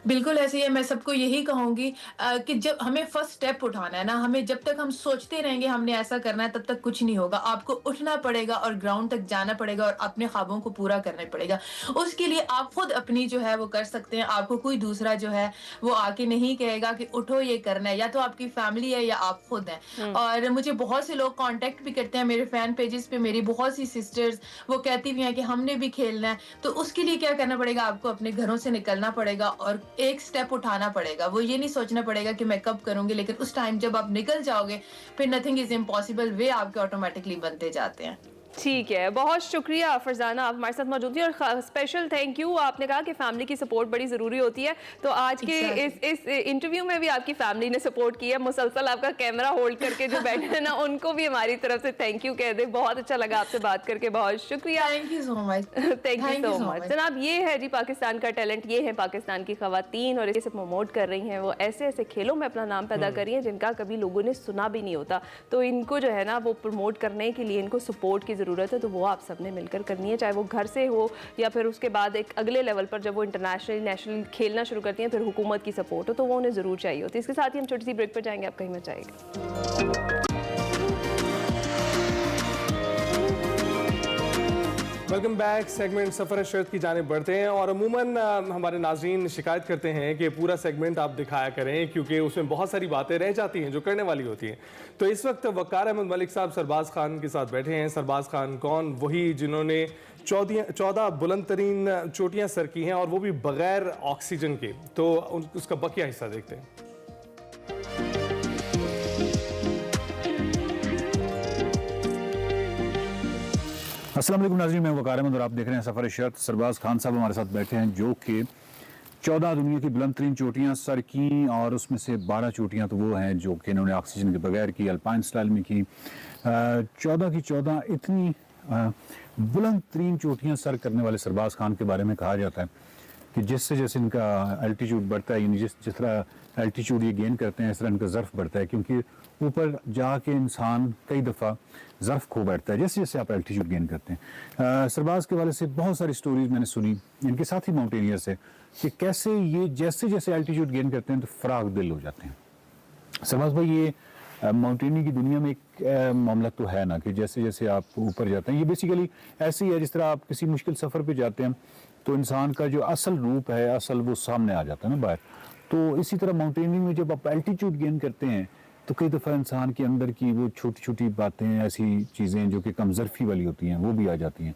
बिल्कुल ऐसे ही है। मैं सबको यही कहूंगी कि जब हमें फर्स्ट स्टेप उठाना है ना, हमें जब तक हम सोचते रहेंगे हमने ऐसा करना है तब तक कुछ नहीं होगा। आपको उठना पड़ेगा और ग्राउंड तक जाना पड़ेगा और अपने ख्वाबों को पूरा करना पड़ेगा। उसके लिए आप खुद अपनी जो है वो कर सकते हैं। आपको कोई दूसरा जो है वो आके नहीं कहेगा कि उठो ये करना है, या तो आपकी फैमिली है या आप खुद हैं। और मुझे बहुत से लोग कॉन्टेक्ट भी करते हैं मेरे फैन पेजेस पे, मेरी बहुत सी सिस्टर्स वो कहती भी हैं कि हमने भी खेलना है। तो उसके लिए क्या करना पड़ेगा, आपको अपने घरों से निकलना पड़ेगा और एक स्टेप उठाना पड़ेगा। वो ये नहीं सोचना पड़ेगा कि मैं कब करूंगी, लेकिन उस टाइम जब आप निकल जाओगे फिर नथिंग इज इम्पॉसिबल, वे आपके ऑटोमेटिकली बनते जाते हैं। ठीक है, बहुत शुक्रिया फरजाना, आप हमारे साथ मौजूद थी और स्पेशल थैंक यू। आपने कहा कि फैमिली की सपोर्ट बड़ी ज़रूरी होती है, तो आज के इस इंटरव्यू में भी आपकी फैमिली ने सपोर्ट किया। मुसलसल आपका कैमरा होल्ड करके जो बैठे हैं ना, उनको भी हमारी तरफ से थैंक यू कह दे। बहुत अच्छा लगा आपसे बात करके, बहुत शुक्रिया। Thank you so much. Thank you so much जनाब। ये है जी पाकिस्तान का टैलेंट, ये है पाकिस्तान की खवातीन और इसे प्रमोट कर रही हैं। वो ऐसे ऐसे खेलों में अपना नाम पैदा कर रही हैं जिनका कभी लोगों ने सुना भी नहीं होता। तो इनको जो है ना वो प्रमोट करने के लिए इनको सपोर्ट की ज़रूरत है, तो वो आप सबने मिलकर करनी है, चाहे वो घर से हो या फिर उसके बाद एक अगले लेवल पर जब वो इंटरनेशनल नेशनल खेलना शुरू करती हैं फिर हुकूमत की सपोर्ट हो, तो वो उन्हें ज़रूर चाहिए होती है। इसके साथ ही हम छोटी सी ब्रेक पर जाएंगे, आप कहीं मत जाइएगा। Welcome back. सेगमेंट सफ़र शर्त की जाने बढ़ते हैं और अमूमन हमारे नाज़रीन शिकायत करते हैं कि पूरा सेगमेंट आप दिखाया करें क्योंकि उसमें बहुत सारी बातें रह जाती हैं जो करने वाली होती हैं। तो इस वक्त वक़ार अहमद मलिक साहब सरबाज़ खान के साथ बैठे हैं। सरबाज़ खान कौन? वही जिन्होंने 14 बुलंद तरीन चोटियाँ सर की हैं और वो भी बग़ैर ऑक्सीजन के। तो उसका बकिया हिस्सा देखते हैं। अस्सलाम वालेकुम नाज़रीन, मैं वक़ार अहमद और आप देख रहे हैं सफ़र शर्त। सरबाज़ खान साहब हमारे साथ बैठे हैं जो कि 14 दुनिया की बुलंद तरीन चोटियाँ सर की और उसमें से 12 चोटियाँ तो वो हैं जो कि इन्होंने ऑक्सीजन के बगैर की, अल्पाइन स्टाइल में की। 14 की 14 इतनी बुलंद तरीन चोटियाँ सर करने वाले सरबाज़ खान के बारे में कहा जाता है कि जैसे जैसे इनका एल्टीट्यूड बढ़ता है, यानी जिस तरह एल्टीट्यूड ये गेन करते हैं इस तरह इनका ज़र्फ़ बढ़ता है, क्योंकि ऊपर जाके इंसान कई दफ़ा ज़र्फ़ खो बैठता है जैसे जैसे आप एल्टीट्यूड गेन करते हैं। सरबाज़ के वाले से बहुत सारी स्टोरीज मैंने सुनी इनके साथ ही माउंटेनियर से कि कैसे ये जैसे जैसे एल्टीट्यूड गेन करते हैं तो फ़राग दिल हो जाते हैं। सरबाज़ भाई, ये माउंटेनियरिंग की दुनिया में एक मामला तो है ना कि जैसे जैसे आप ऊपर जाते हैं, ये बेसिकली ऐसे ही है जिस तरह आप किसी मुश्किल सफ़र पे जाते हैं तो इंसान का जो असल रूप है, असल वो सामने आ जाता है ना बाहर। तो इसी तरह माउंटेनियरिंग में जब आप एल्टीट्यूड गेन करते हैं तो कई दफ़ा इंसान के अंदर की वो छोटी छोटी बातें, ऐसी चीज़ें जो कि कमज़र्फ़ी वाली होती हैं वो भी आ जाती हैं।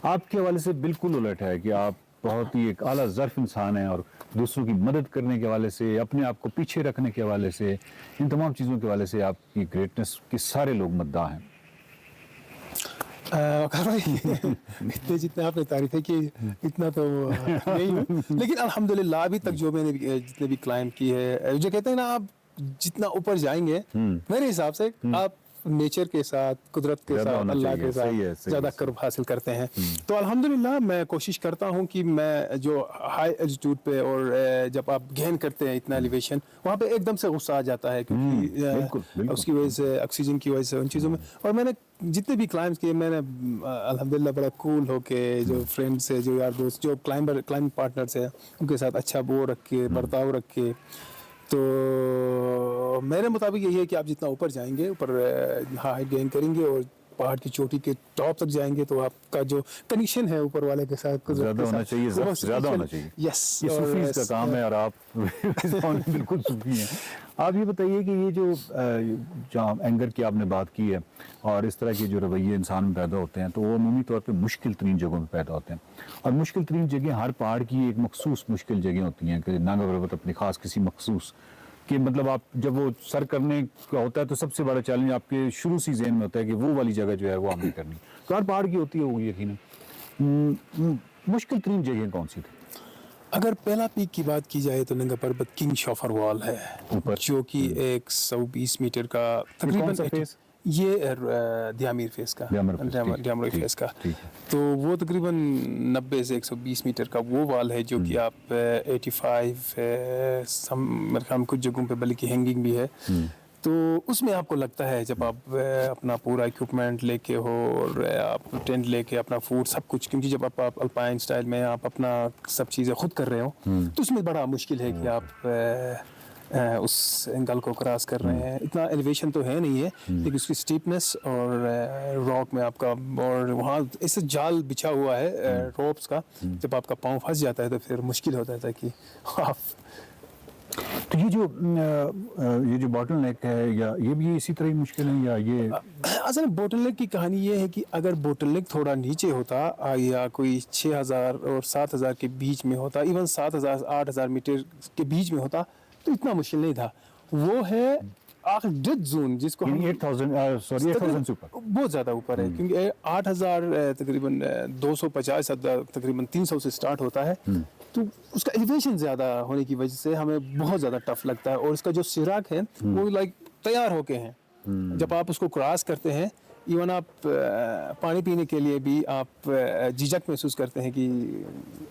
आपके हवाले से बिल्कुल उलट है कि आप बहुत ही एक आला ज़र्फ़ इंसान हैं और दूसरों की मदद करने के हवाले से, अपने आप को पीछे रखने के हवाले से, इन तमाम चीज़ों के हवाले से आपकी ग्रेटनेस के सारे लोग मद्दाह हैं। भाई इतने जितने आपने तारीफें की इतना तो नहीं हूँ, लेकिन अल्हम्दुलिल्लाह अभी तक जो मैंने जितने भी क्लाइंब की है, जो कहते हैं ना आप जितना ऊपर जाएंगे मेरे हिसाब से आप नेचर के साथ, कुदरत के साथ, अल्लाह के साथ ज़्यादा कर्ब हासिल करते हैं। तो अल्हम्दुलिल्लाह मैं कोशिश करता हूँ कि मैं जो हाई एल्टीट्यूड पे और जब आप गेन करते हैं इतना एलिवेशन, वहाँ पे एकदम से गुस्सा आ जाता है क्योंकि उसकी वजह से, ऑक्सीजन की वजह से, उन चीज़ों में। और मैंने जितने भी क्लाइंब्स किए मैंने अल्हम्दुलिल्लाह बड़ा कूल होके, जो फ्रेंड्स है, जो यार दोस्त, जो क्लाइंबिंग पार्टनर्स है, उनके साथ अच्छा वो रख के, बर्ताव रख के। तो मेरे मुताबिक यही है कि आप जितना ऊपर जाएंगे, ऊपर हाइट गेन करेंगे और पहाड़ की चोटी के टॉप तक जाएंगे तो आपका जो कनेक्शन है ऊपर वाले के साथ ज़्यादा होना चाहिए, ज़्यादा होना चाहिए। यस, ये सूफीज़ का काम है और आप बिल्कुल सूफी हैं। आप ये बताइए कि ये जो एंगर की आपने बात की है और इस तरह के जो रवैये इंसान में पैदा होते हैं तो वो अमूमी तौर पे मुश्किल तरीन जगहों में पैदा होते हैं। और मुश्किल तरीन जगह हर पहाड़ की एक मखसूस मुश्किल जगह होती हैं कि नागा पर्वत अपनी ख़ास किसी मखसूस कि मतलब आप जब वो सर करने का होता है तो सबसे बड़ा चैलेंज आपके शुरू सी ज़हन में होता है कि वो वाली जगह जो है वो आपने करनी। तो हर पहाड़ की होती होगी यकीनन। मुश्किल तरीन जगह कौन सी थी? अगर पहला पीक की बात की जाए तो नंगा पर्वत किंग शॉफर वॉल है ऊपर, जो कि 120 मीटर का तकरीबन, ये ध्यामीर फेस का, ड्यामरोई फेस का। तो वो तकरीबन 90 से 120 मीटर का वो वॉल है जो कि आप 85 मेरे ख्याल में कुछ जगहों पे बल्कि हैंगिंग भी है। तो उसमें आपको लगता है जब आप अपना पूरा इक्विपमेंट लेके हो और आप टेंट लेके अपना फूड सब कुछ, क्योंकि जब आप अल्पाइन स्टाइल में आप अपना सब चीज़ें खुद कर रहे हो तो उसमें बड़ा मुश्किल है कि आप उस एंगल को क्रॉस कर रहे हैं। इतना एलिवेशन तो है नहीं है, लेकिन उसकी स्टीपनेस और रॉक में आपका, और वहाँ ऐसे जाल बिछा हुआ है रोप्स का, जब आपका पाँव फंस जाता है तो फिर मुश्किल होता है कि आप तो ये जो बॉटल नेक है, या ये भी इसी तरह ही मुश्किल है, या ये असल में बोटल नेक की कहानी ये है कि अगर बोटल नेक थोड़ा नीचे होता या कोई 6000 और 7000 के बीच में होता, इवन 7000 8000 मीटर के बीच में होता, तो इतना मुश्किल नहीं था। वो है आखिर डेड जोन जिसको हम 8000 से ऊपर, बहुत ज़्यादा ऊपर है, क्योंकि 8000 तकरीबन 250 तकरीबन 300 से स्टार्ट होता है, तो उसका एलिवेशन ज़्यादा होने की वजह से हमें बहुत ज़्यादा टफ लगता है। और इसका जो सिराक है वो लाइक तैयार होके हैं, जब आप उसको क्रॉस करते हैं, इवन आप पानी पीने के लिए भी आप झिझक महसूस करते हैं कि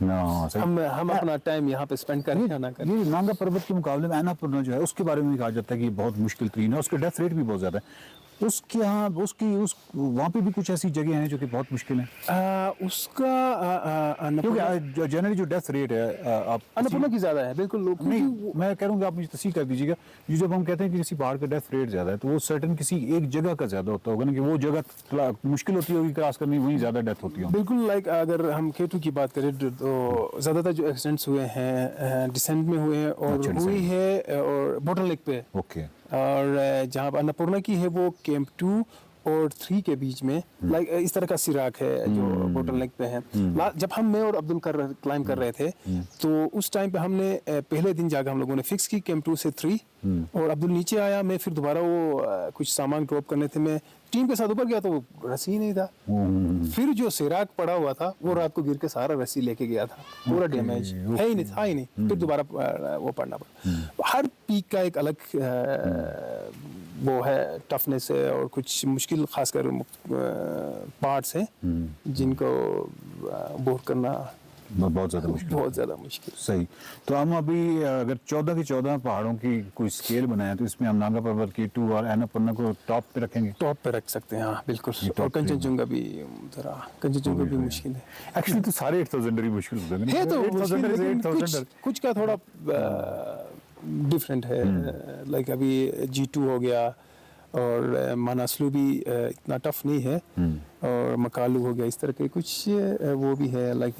हम अपना टाइम यहाँ पे स्पेंड करें या ना करें। ये नांगा पर्वत के मुकाबले में अन्नपूर्णा जो है उसके बारे में भी कहा जाता है कि ये बहुत मुश्किल तरीन है, उसके डेथ रेट भी बहुत ज़्यादा है। उसके यहाँ वहाँ पे भी कुछ ऐसी जगह हैं जो कि बहुत मुश्किल है उसका क्योंकि जनरली जो डेथ रेट है आप अन्नपूर्णा की ज़्यादा है, बिल्कुल लोग नहीं, मैं कह रहा हूँ कि आप मुझे तस्दीक कर दीजिएगा, ये जब हम कहते हैं कि किसी पहाड़ का डेथ रेट ज़्यादा है तो वो सर्टेन किसी एक जगह का ज़्यादा होता होगा ना, कि वो जगह मुश्किल होती होगी क्रॉस करनी, वहीं ज़्यादा डेथ होती होगी। बिल्कुल लाइक अगर हम K2 की बात करें तो ज़्यादातर जो एक्सीडेंट्स हुए हैं डिसेंट में हुए हैं और हुई है और बोटल नेक पे, ओके, और जहाँ पर अन्नपूर्णा की है वो कैंप 2 और 3 के बीच में लाइक इस तरह का सिराक है जो बोटल नेक पे है। जब मैं और अब्दुल क्लाइम कर रहे थे तो उस टाइम पे हमने पहले दिन जाकर हम लोगों ने फिक्स की कैंप 2 से 3, और अब्दुल नीचे आया, मैं फिर दोबारा वो कुछ सामान ड्रॉप करने थे, मैं टीम के साथ ऊपर गया तो वो रस्सी ही नहीं था। फिर जो सिराक पड़ा हुआ था वो रात को गिर के सारा रस्सी लेके गया था, पूरा डैमेज है ही नहीं, था ही नहीं, फिर दोबारा वो पड़ना पड़ा। हर पीक का एक अलग वो है टफनेस है और कुछ मुश्किल खासकर पार्ट्स हैं जिनको बोर करना बहुत ज़्यादा मुश्किल। सही, तो हम अभी अगर 14 के 14 पहाड़ों की कोई स्केल बनाए तो इसमें हम नांगा पर्वत K2 और अन्नपूर्णा को टॉप पे रखेंगे। टॉप पे रख सकते हैं, हाँ बिल्कुल। और कंचनजंगा भी ज़रा, कंचनजंगा भी मुश्किल है एक्चुअली, तो सारे 8000 ही मुश्किल है, तो कुछ का थोड़ा डिफरेंट है, लाइक अभी G2 हो गया और मानासलू भी इतना टफ नहीं है, और मकालू हो गया, इस तरह के कुछ वो भी है, लाइक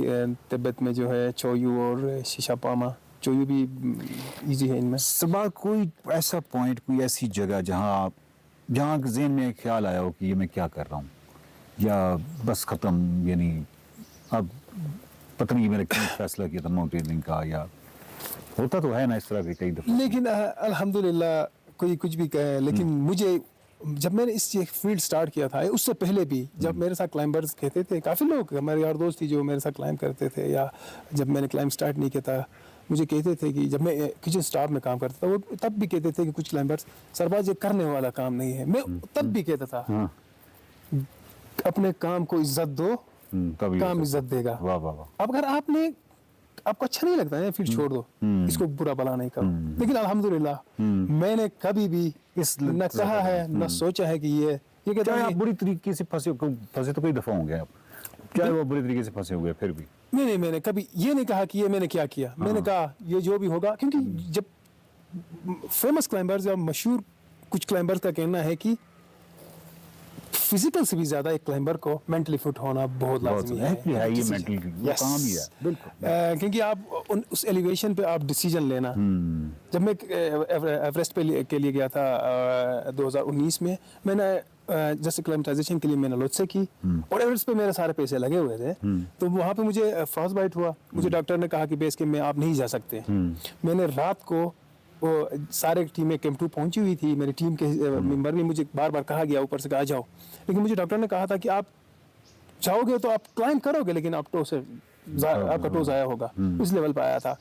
तिब्बत में जो है चोयू और शिशापामा, चोयू भी इजी है इनमें। सबा कोई ऐसा पॉइंट, कोई ऐसी जगह जहाँ ज़हन में ख्याल आया हो कि ये मैं क्या कर रहा हूँ, या बस ख़त्म, यानी अब पता नहीं मैंने क्यों फैसला किया था माउंटेनियरिंग का, या होता तो है ना इस तरह के कई दफ़ा, लेकिन अल्हम्दुलिल्लाह कोई कुछ भी कहे, लेकिन मुझे जब मैंने इस फील्ड स्टार्ट किया था, उससे पहले भी जब मेरे साथ क्लाइंबर्स कहते थे, काफ़ी लोग हमारे यार दोस्त थी जो मेरे साथ क्लाइंब करते थे, या जब मैंने क्लाइंब स्टार्ट नहीं किया था मुझे कहते थे कि जब मैं किचन स्टाफ में काम करता था वो तब भी कहते थे कि कुछ क्लाइंबर्स, सरबाज ये करने वाला काम नहीं है। मैं तब भी कहता था अपने काम को इज्जत दो, काम इज्जत देगा। अब अगर आपको अच्छा नहीं लगता है फिर छोड़ दो, इसको बुरा भला नहीं करो। लेकिन अल्हम्दुलिल्लाह मैंने कभी भी न कहा है न सोचा है कि ये कहता है आप बुरी तरीके से फंसे तो कई दफा होंगे आप, चाहे वो बुरी तरीके से फंसे हुए फिर भी नहीं, मैंने कभी ये नहीं कहा कि ये मैंने क्या किया, मैंने कहा ये जो भी होगा, क्योंकि जब फेमस क्लाइंबर्स या मशहूर कुछ क्लाइंबर्स का कहना है कि फिजिकल से भी ज्यादा एक क्लाइंबर को मेंटली फिट होना बहुत लाजमी है। ये मेंटली काम ही है, बिल्कुल, क्योंकि आप उस एलिवेशन पे आप डिसीजन लेना। जब मैं एवरेस्ट के लिए गया था 2019 में, मैंने जैसे क्लाइमेटाइजेशन के लिए मैंने लोत्से की, और एवरेस्ट पे मेरे सारे पैसे लगे हुए थे, तो वहाँ पे मुझे फ्रॉस्ट बाइट हुआ, मुझे डॉक्टर ने कहा कि बेस कैंप में आप नहीं जा सकते। मैंने रात को वो सारे टीमें कैंप 2 पहुंची हुई थी, मेरी टीम के मेंबर ने मुझे बार बार कहा गया ऊपर से आ जाओ, लेकिन मुझे डॉक्टर ने कहा था कि आप जाओगे तो आप क्लाइंब करोगे लेकिन आप आपका टो ज़ाया होगा, उस लेवल पर आया था।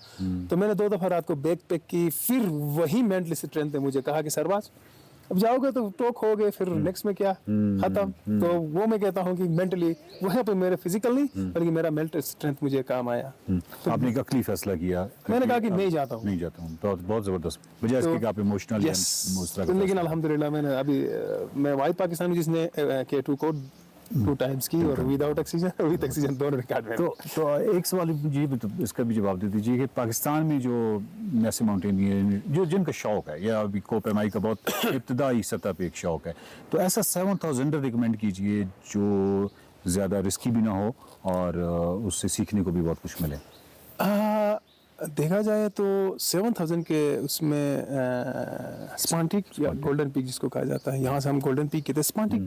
तो मैंने 2 दफ़ा रात को बैक पैक की, फिर वही मेंटली स्ट्रेंथ ने मुझे कहा कि सरबाज अब जाओगे तो टो खोगे, फिर नेक्स्ट में क्या, खत्म। तो वो मैं कहता हूँ कि मेंटली वहाँ पे मेरे फिजिकल नहीं बल्कि मेरा मेंटल स्ट्रेंथ मुझे काम आया। तो आपने एक अकली फैसला किया, मैंने कहा कि नहीं जाता हूँ, तो बहुत ज़बरदस्त बजाय इसके कि आप इमोशनल। लेकिन अल्हम्दुलिल्लाह मैंने अभी मैं वाइड पाकिस्तान में जिसने K2 को 2 टाइम्स की और विदाउट ऑक्सीजन और विद ऑक्सीजन दोनों रिकॉर्ड में। तो एक सवाल मुझे इसका भी जवाब दे दीजिए कि पाकिस्तान में जो ऐसे माउंटेनियर जो जिनका शौक है, या अभी कोपेमाई का बहुत इब्तदाई सतह पे एक शौक है, तो ऐसा 7000 रिकमेंड कीजिए जो ज़्यादा रिस्की भी ना हो और उससे सीखने को भी बहुत कुछ मिले। देखा जाए तो 7000 के उसमें स्पॉन्टिक या गोल्डन पीक जिसको कहा जाता है, यहाँ से हम गोल्डन पीक कहते हैं। स्पॉन्टिक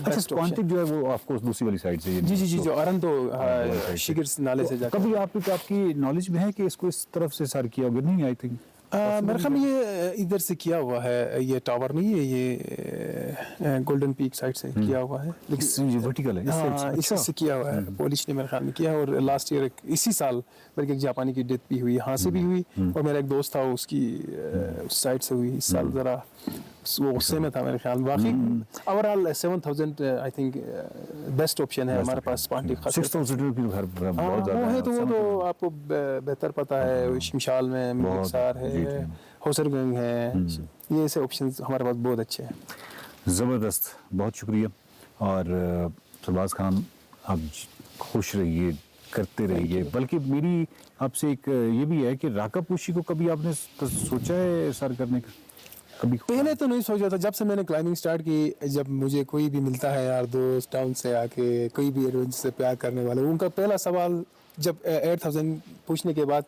अच्छा, स्पॉन्टिक जो है वो ऑफ कोर्स दूसरी वाली साइड से जी जी जी, जो अरंदो शिगर नाले से जाता है। कभी आपकी नॉलेज में है कि इसको इस तरफ से सर किया होगा? नहीं, आई थिंक मेरे ख्याल में ये इधर से किया हुआ है, ये टावर नहीं है, ये गोल्डन पीक साइड से किया हुआ है, लेकिन ये वर्टिकल है, इसी से किया हुआ है। पोलिश ने मेरे ख्याल में किया, और लास्ट ईयर इसी साल बल्कि एक जापानी की डेथ भी हुई, यहाँ से भी हुई, और मेरा एक दोस्त था उसकी उस साइड से हुई। इस साल ज़रा वो गुस्से में था मेरे ख्याल में। बाकी overall 7000 I think best option है हमारे पास। स्पॉन्टिक 6000 की घर बहुत वो है, तो वो तो आपको बेहतर पता है। शिमशाल में मिर्सार है, होसरगंज है, ये ऐसे ऑप्शंस हमारे पास बहुत अच्छे हैं। ज़बरदस्त, बहुत शुक्रिया। और सरबाज खान, आप खुश रहिए, करते रहिए। बल्कि मेरी आपसे एक ये भी है कि राका पोशी को कभी आपने सोचा है सर करने का? कभी पहले तो नहीं सोचा था। जब से मैंने क्लाइंबिंग स्टार्ट की, जब मुझे कोई भी मिलता है यार दोस्त टाउन से आके, कोई भी एडवेंचर से प्यार करने वाले, उनका पहला सवाल जब 8000 पूछने के बाद,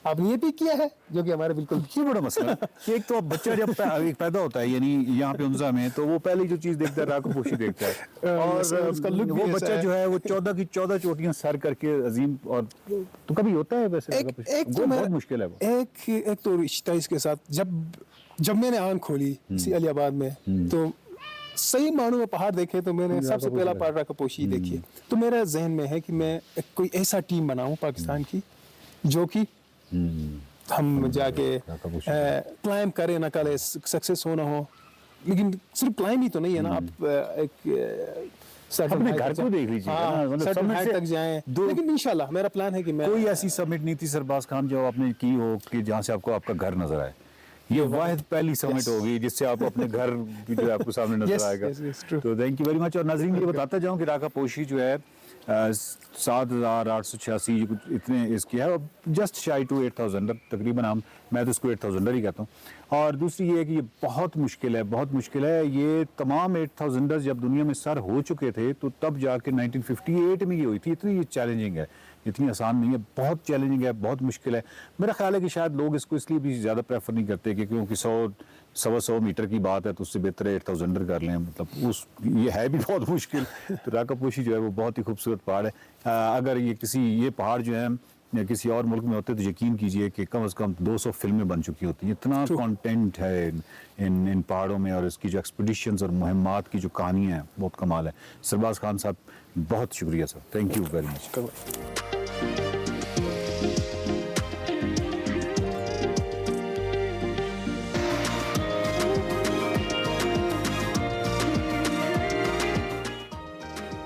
आपने ये भी किया है, जो कि हमारे बिल्कुल ये बड़ा मसला है कि एक तो अब बच्चा जब पैदा होता है, यानी यहाँ पे उनजा में, तो वो पहली जो चीज देखता है राका पोशी देखता है, और उसका लुक वो बच्चा जो है वो 14 की 14 चोटियां सर करके अजीम। और तो कभी होता है वैसे एक तो बहुत मुश्किल है वो। एक तो रिश्ता इसके साथ, जब मैंने आंख खोली अलियाबाद में, तो सही मानों में पहाड़ देखे तो मैंने सबसे पहला पहाड़ राका पोशी देखी है। तो मेरा जहन में है कि मैं कोई ऐसा टीम बनाऊं पाकिस्तान की, जो कि हम जाके क्लाइम करें, ना करें, सक्सेस हो ना हो, लेकिन सिर्फ क्लाइम ही तो नहीं है ना, आप एक अपने घर को देख लीजिए, हाइट तक जाएं। लेकिन इंशाल्लाह मेरा प्लान है कि मैं कोई ऐसी समिट नहीं थी सरबाज खान जो आपने की हो कि जहाँ से आपको आपका घर नजर आए। ये वाहिद पहली समिट होगी जिससे आप अपने घर भी जो है आपको सामने नजर आएगा। तो थैंक यू वेरी मच। और नाज़रीन ये बताता जाऊँ कि राका पोशी जो है 7886 कुछ इतने इसकी है, जस्ट शाई टू 8000 तकरीबन। मैं तो इसको 8000 ही कहता हूँ। और दूसरी ये है कि ये बहुत मुश्किल है, बहुत मुश्किल है। ये तमाम 8000 जब दुनिया में सर हो चुके थे तो तब जाके 1958 में ये हुई थी। इतनी चैलेंजिंग है, इतनी आसान नहीं है, बहुत चैलेंजिंग है, बहुत मुश्किल है। मेरा ख्याल है कि शायद लोग इसको इसलिए भी ज़्यादा प्रेफर नहीं करते कि क्योंकि 100-125 मीटर की बात है, तो उससे बेहतर है 8000 कर लें। मतलब ये है भी बहुत मुश्किल। तो राका पोशी जो है वो बहुत ही खूबसूरत पहाड़ है। अगर ये पहाड़ जो है या किसी और मुल्क में होते तो यकीन कीजिए कि कम से कम 200 फिल्में बन चुकी होती हैं। इतना कंटेंट है इन पहाड़ों में, और इसकी जो एक्सपीडिशंस और मुहिम्मात की जो कहानियाँ हैं बहुत कमाल है। सरबाज खान साहब बहुत शुक्रिया sir, thank you very much.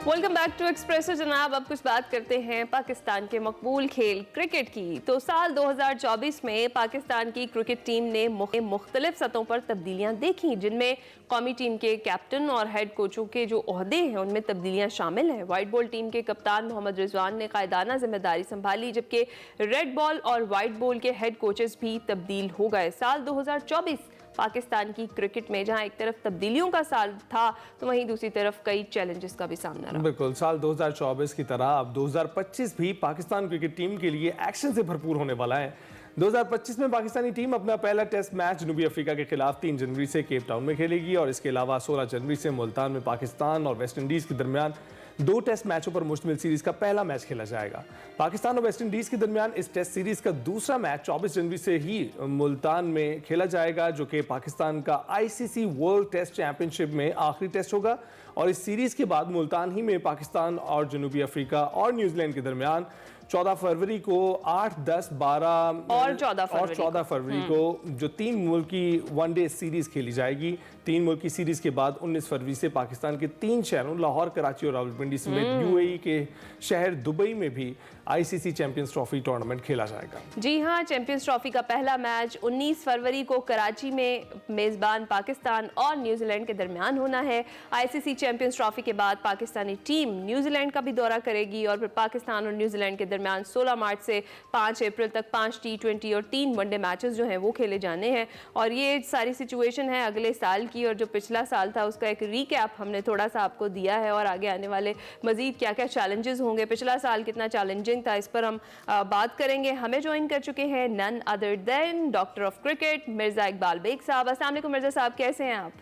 Welcome back to Expresso जनाब। अब कुछ बात करते हैं पाकिस्तान के मकबूल खेल क्रिकेट की। तो साल 2024 में पाकिस्तान की क्रिकेट टीम ने मुख्तलिफ सतहों पर तब्दीलियां देखी, जिनमें कौमी टीम के कैप्टन और हेड कोचों के जो ओहदे हैं उनमें तब्दीलियां शामिल हैं। वाइट बॉल टीम के कप्तान मोहम्मद रिजवान ने कायदाना जिम्मेदारी संभाली, जबकि रेड बॉल और वाइट बॉल के हेड कोचेस भी तब्दील हो गए। साल 2024 पाकिस्तान की क्रिकेट में जहां एक तरफ तब्दीलियों का साल था, तो वहीं दूसरी तरफ कई चैलेंजेस का भी सामना रहा। बिल्कुल, साल 2024 की तरह अब 2025 भी पाकिस्तान क्रिकेट टीम के लिए एक्शन से भरपूर होने वाला है। 2025 में पाकिस्तानी टीम अपना पहला टेस्ट मैच जनूबी अफ्रीका के खिलाफ 3 जनवरी से केप टाउन में खेलेगी, और इसके अलावा 16 जनवरी से मुल्तान में पाकिस्तान और वेस्ट इंडीज़ के दरमियान 2 टेस्ट मैचों पर मुश्तमिल सीरीज का पहला मैच खेला जाएगा। पाकिस्तान और वेस्ट इंडीज के दरमियान इस टेस्ट सीरीज का दूसरा मैच 24 जनवरी से ही मुल्तान में खेला जाएगा, जो कि पाकिस्तान का ICC वर्ल्ड टेस्ट चैंपियनशिप में आखिरी टेस्ट होगा। और इस सीरीज के बाद मुल्तान ही में पाकिस्तान और जनूबी अफ्रीका और न्यूजीलैंड के दरमियान 14 फरवरी को 8, 10, 12 और 14 फरवरी को जो 3 मुल्क की वनडे सीरीज खेली जाएगी। 3 मुल्क की सीरीज के बाद 19 फरवरी से पाकिस्तान के 3 शहरों लाहौर, कराची और रावलपिंडी समेत UAE के शहर दुबई में भी ICC चैंपियंस ट्रॉफी टूर्नामेंट खेला जाएगा। जी हाँ, चैंपियंस ट्रॉफी का पहला मैच 19 फरवरी को कराची में मेजबान पाकिस्तान और न्यूजीलैंड के दरमियान होना है। ICC चैंपियंस ट्रॉफी के बाद पाकिस्तानी टीम न्यूजीलैंड का भी दौरा करेगी, और फिर पाकिस्तान और न्यूजीलैंड के दरमियान 16 मार्च से 5 अप्रैल तक 5 T20 और 3 वनडे मैचेस जो हैं वो खेले जाने हैं। और ये सारी सिचुएशन है अगले साल की, और जो पिछला साल था उसका एक रीकैप हमने थोड़ा सा आपको दिया है, और आगे आने वाले मजीद क्या क्या चैलेंजेस होंगे, पिछला साल कितना चैलेंजिंग था, इस पर हम बात करेंगे। हमें ज्वाइन कर चुके हैं none other than doctor of cricket Mirza Iqbal Baig sahab. अस्सलाम वालेकुम मिर्ज़ा साहब, कैसे हैं आप?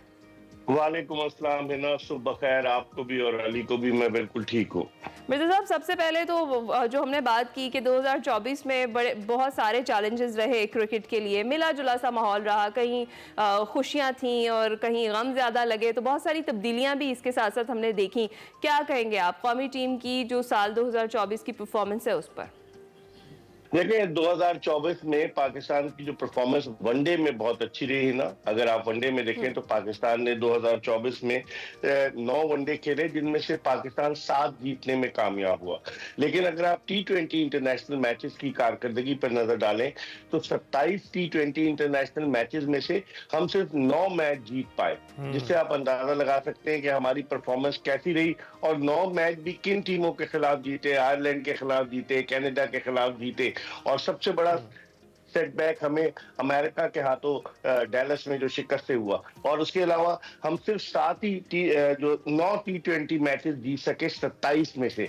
वालेकुम अस्सलाम हिना, सुबह खैर आपको भी और अली को भी। मैं बिल्कुल ठीक हूँ। मिर्ज़ा साहब, सबसे पहले तो जो हमने बात की कि 2024 में बहुत सारे चैलेंजेस रहे क्रिकेट के लिए, मिला जुला सा माहौल रहा, कहीं खुशियाँ थीं और कहीं गम ज़्यादा लगे, तो बहुत सारी तब्दीलियाँ भी इसके साथ साथ हमने देखी। क्या कहेंगे आप कौमी टीम की जो साल 2024 की परफॉर्मेंस है उस पर? देखिए 2024 में पाकिस्तान की जो परफॉर्मेंस वनडे में बहुत अच्छी रही ना। अगर आप वनडे में देखें तो पाकिस्तान ने 2024 में 9 वनडे खेले, जिनमें से पाकिस्तान 7 जीतने में कामयाब हुआ। लेकिन अगर आप T20 इंटरनेशनल मैचेस की कारकर्दगी पर नजर डालें तो 27 T20 इंटरनेशनल मैचेस में से हम सिर्फ 9 मैच जीत पाए, जिससे आप अंदाजा लगा सकते हैं कि हमारी परफॉर्मेंस कैसी रही। और 9 मैच भी किन टीमों के खिलाफ जीते? आयरलैंड के खिलाफ जीते, कनाडा के खिलाफ जीते, और सबसे बड़ा सेटबैक हमें अमेरिका के हाथों डैलस में जो शिकस्त से हुआ। और उसके अलावा हम सिर्फ 9 T20 मैचेस जीत सके, 27 में से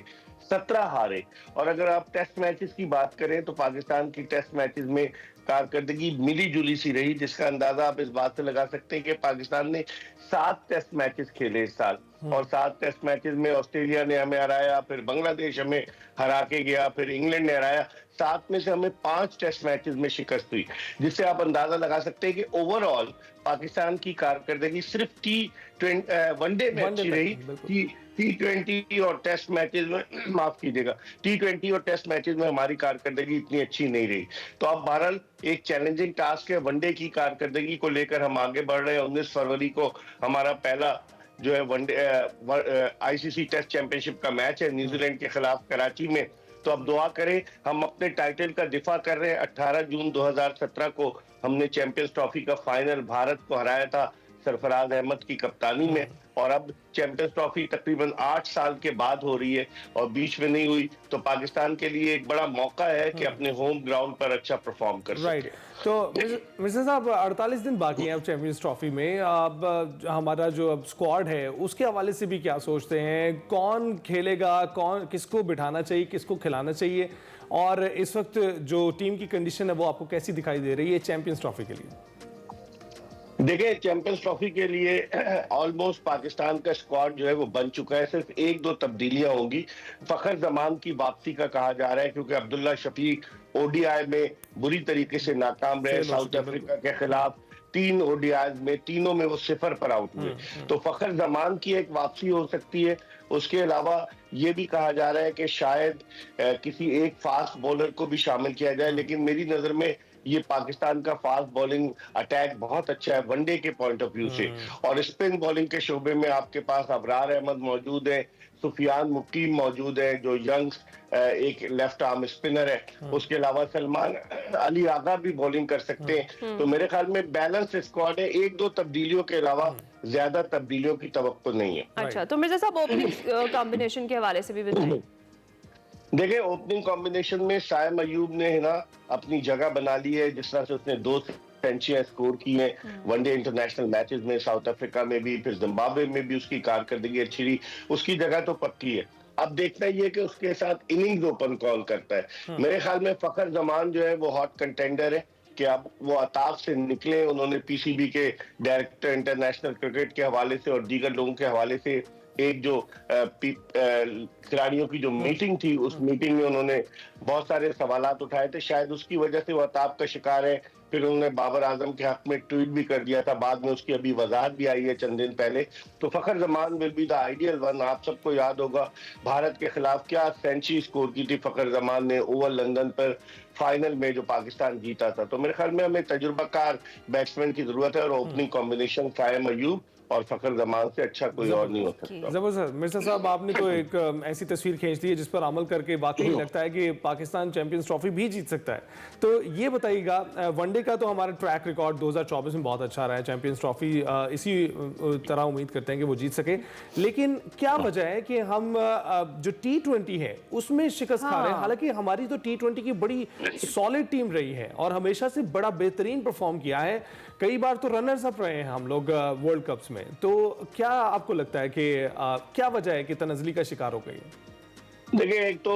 17 हारे। और अगर आप टेस्ट मैचेस की बात करें तो पाकिस्तान की टेस्ट मैचेस में कारकर्दगी मिली जुली सी रही, जिसका अंदाजा आप इस बात से लगा सकते हैं कि पाकिस्तान ने 7 टेस्ट मैचेस खेले इस साल, और 7 टेस्ट मैचेस में ऑस्ट्रेलिया ने हमें हराया, फिर बांग्लादेश हमें हरा के गया, फिर इंग्लैंड ने हराया। 7 में से हमें 5 टेस्ट मैचेस में शिकस्त हुई, जिससे आप अंदाजा लगा सकते हैं कि ओवरऑल पाकिस्तान की कारकर्दगी सिर्फ वनडे में अच्छी रही। T20 और टेस्ट मैचेस में माफ कीजिएगा, T20 और टेस्ट मैचेस में हमारी कारकर्दगी इतनी अच्छी नहीं रही। तो अब बहरहाल एक चैलेंजिंग टास्क है, वनडे की कारकर्दगी को लेकर हम आगे बढ़ रहे हैं। 19 फरवरी को हमारा पहला जो है वनडे ICC टेस्ट चैंपियनशिप का मैच है न्यूजीलैंड के खिलाफ कराची में। तो अब दुआ करें, हम अपने टाइटल का दिफा कर रहे हैं। 18 जून 2017 को हमने चैंपियंस ट्रॉफी का फाइनल भारत को हराया था सरफराज अहमद की कप्तानी में, और अब चैंपियंस ट्रॉफी तकरीबन 8 साल के बाद हो रही है और बीच में नहीं हुई। तो पाकिस्तान के लिए एक बड़ा मौका है कि अपने होम ग्राउंड पर अच्छा परफॉर्म कर सके। राइट। तो मिर्ज़ा साहब, 48 दिन बाकी हैं अब चैंपियंस ट्रॉफी में। अब हमारा जो अब स्क्वाड है उसके हवाले से भी क्या सोचते हैं? कौन खेलेगा, कौन किसको बिठाना चाहिए, किसको खिलाना चाहिए, और इस वक्त जो टीम की कंडीशन है वो आपको कैसी दिखाई दे रही है चैंपियंस ट्रॉफी के लिए? देखिए चैंपियंस ट्रॉफी के लिए ऑलमोस्ट पाकिस्तान का स्क्वाड जो है वो बन चुका है। सिर्फ 1-2 तब्दीलियां होंगी। फखर जमान की वापसी का कहा जा रहा है, क्योंकि अब्दुल्ला शफीक ODI में बुरी तरीके से नाकाम रहे। साउथ अफ्रीका के खिलाफ 3 ODIs में, तीनों में वो 0 पर आउट हुए। तो फखर जमान की एक वापसी हो सकती है। उसके अलावा ये भी कहा जा रहा है कि शायद किसी एक फास्ट बॉलर को भी शामिल किया जाए, लेकिन मेरी नजर में ये पाकिस्तान का फास्ट बॉलिंग अटैक बहुत अच्छा है वनडे के पॉइंट ऑफ व्यू से। और स्पिन बॉलिंग के शोबे में आपके पास अबरार अहमद मौजूद है, सुफियान मुकीम मौजूद है जो यंग एक लेफ्ट आर्म स्पिनर है। उसके अलावा सलमान अली आगा भी बॉलिंग कर सकते हैं। तो मेरे ख्याल में बैलेंस स्क्वाड है। 1-2 तब्दीलियों के अलावा ज्यादा तब्दीलियों की तवक्को नहीं है। अच्छा, तो मिर्ज़ा साहब ओपनिंग कॉम्बिनेशन के हवाले से भी बताएं। देखिए ओपनिंग कॉम्बिनेशन में साइम अयूब ने है ना अपनी जगह बना ली है। जिस तरह से उसने 2 सेंचुरियां स्कोर की हैं वनडे इंटरनेशनल मैचेस में, साउथ अफ्रीका में भी, फिर जिम्बाब्वे में भी उसकी कारकर्दगी अच्छी रही। उसकी जगह तो पक्की है। अब देखना ये कि उसके साथ इनिंग्स ओपन कौन करता है। मेरे ख्याल में फखर जमान जो है वो हॉट कंटेंडर है कि अब वो अताफ से निकले। उन्होंने PCB के डायरेक्टर इंटरनेशनल क्रिकेट के हवाले से और दीगर लोगों के हवाले से एक जो खिलाड़ियों की जो मीटिंग थी, उस मीटिंग में उन्होंने बहुत सारे सवालात उठाए थे। शायद उसकी वजह से वो अताब का शिकार है। फिर उन्होंने बाबर आजम के हक में ट्वीट भी कर दिया था, बाद में उसकी अभी वजाहत भी आई है चंद दिन पहले। तो Fakhar Zaman will be the ideal one. आप सबको याद होगा भारत के खिलाफ क्या सेंचुरी स्कोर की थी फखर जमान ने ओवल लंदन पर फाइनल में जो पाकिस्तान जीता था। तो मेरे ख्याल में हमें तजुर्बाकार बैट्समैन की जरूरत है और ओपनिंग कॉम्बिनेशन साइम अयूब और फखर जमान से अच्छा कोई और नहीं हो सकता। जबरदस्त। मिर्ज़ा साहब, आपने तो एक ऐसी तस्वीर खींच दी है जिस पर अमल करके वाकई लगता है कि पाकिस्तान चैंपियंस ट्रॉफी भी जीत सकता है। तो ये बताइएगा, वनडे का तो हमारा ट्रैक रिकॉर्ड 2024 में बहुत अच्छा रहा है। चैंपियंस ट्रॉफी इसी तरह उम्मीद करते हैं कि वो जीत सके। लेकिन क्या वजह है कि हम जो T20 है उसमें शिकस्त खा रहे हैं? हालांकि हमारी तो T20 की बड़ी सॉलिड टीम रही है और हमेशा से बड़ा बेहतरीन परफॉर्म किया है। कई बार तो रनर्स अप रहे हैं हम लोग वर्ल्ड कप्स में। तो क्या आपको लगता है कि क्या वजह है कि तनज़ली का शिकार हो गई है? देखिए, एक तो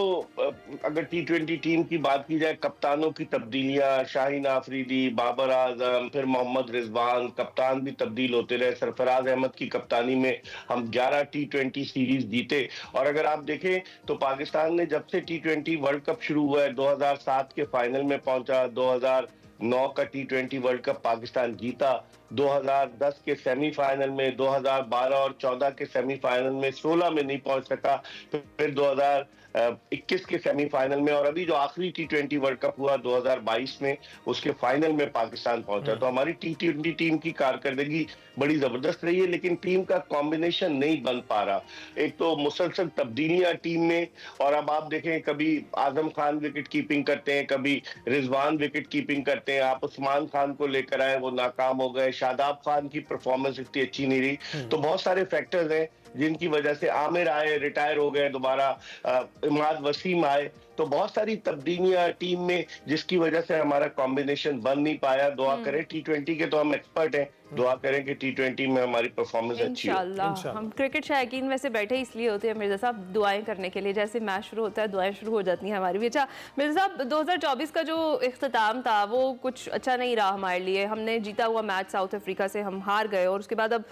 अगर T20 टीम की बात की जाए, कप्तानों की तब्दीलियां, शाहीन आफरीदी, बाबर आजम, फिर मोहम्मद रिजवान, कप्तान भी तब्दील होते रहे। सरफराज अहमद की कप्तानी में हम 11 T20 सीरीज जीते। और अगर आप देखें तो पाकिस्तान ने जब से T20 वर्ल्ड कप शुरू हुआ है, 2007 के फाइनल में पहुंचा, 2009 का T20 वर्ल्ड कप पाकिस्तान जीता, 2010 के सेमीफाइनल में, 2012 और 14 के सेमीफाइनल में, 16 में नहीं पहुंच सका, फिर 2021 के सेमीफाइनल में, और अभी जो आखिरी T20 वर्ल्ड कप हुआ 2022 में, उसके फाइनल में पाकिस्तान पहुंचा। तो हमारी T20 टीम की कारकर्दगी बड़ी जबरदस्त रही है, लेकिन टीम का कॉम्बिनेशन नहीं बन पा रहा। एक तो मुसलसल तब्दीलियां टीम में, और अब आप देखें कभी आजम खान विकेट कीपिंग करते हैं, कभी रिजवान विकेट कीपिंग करते हैं, आप उस्मान खान को लेकर आए, वो नाकाम हो गए, शादाब खान की परफॉर्मेंस इतनी अच्छी नहीं रही। तो बहुत सारे फैक्टर्स हैं जिनकी वजह से, आमिर आए, रिटायर हो गए, दोबारा इमाद वसीम आए, तो बहुत सारी तब्दीलियां टीम में जिसकी वजह से हमारा कॉम्बिनेशन बन नहीं पाया। दुआ करें, T20 के तो हम एक्सपर्ट हैं, दुआ करें कि T20 में हमारी परफॉर्मेंस अच्छी हो। इंशाल्लाह। हम क्रिकेट शायकीन में से बैठे इसलिए होते हैं मिर्जा साहब, दुआएं करने के लिए। जैसे मैच शुरू होता है दुआएं शुरू हो जाती हैं हमारी भी। अच्छा मिर्जा साहब, 2024 का जो इख्तिताम था वो कुछ अच्छा नहीं रहा हमारे लिए। हमने जीता हुआ मैच साउथ अफ्रीका से हम हार गए, और उसके बाद अब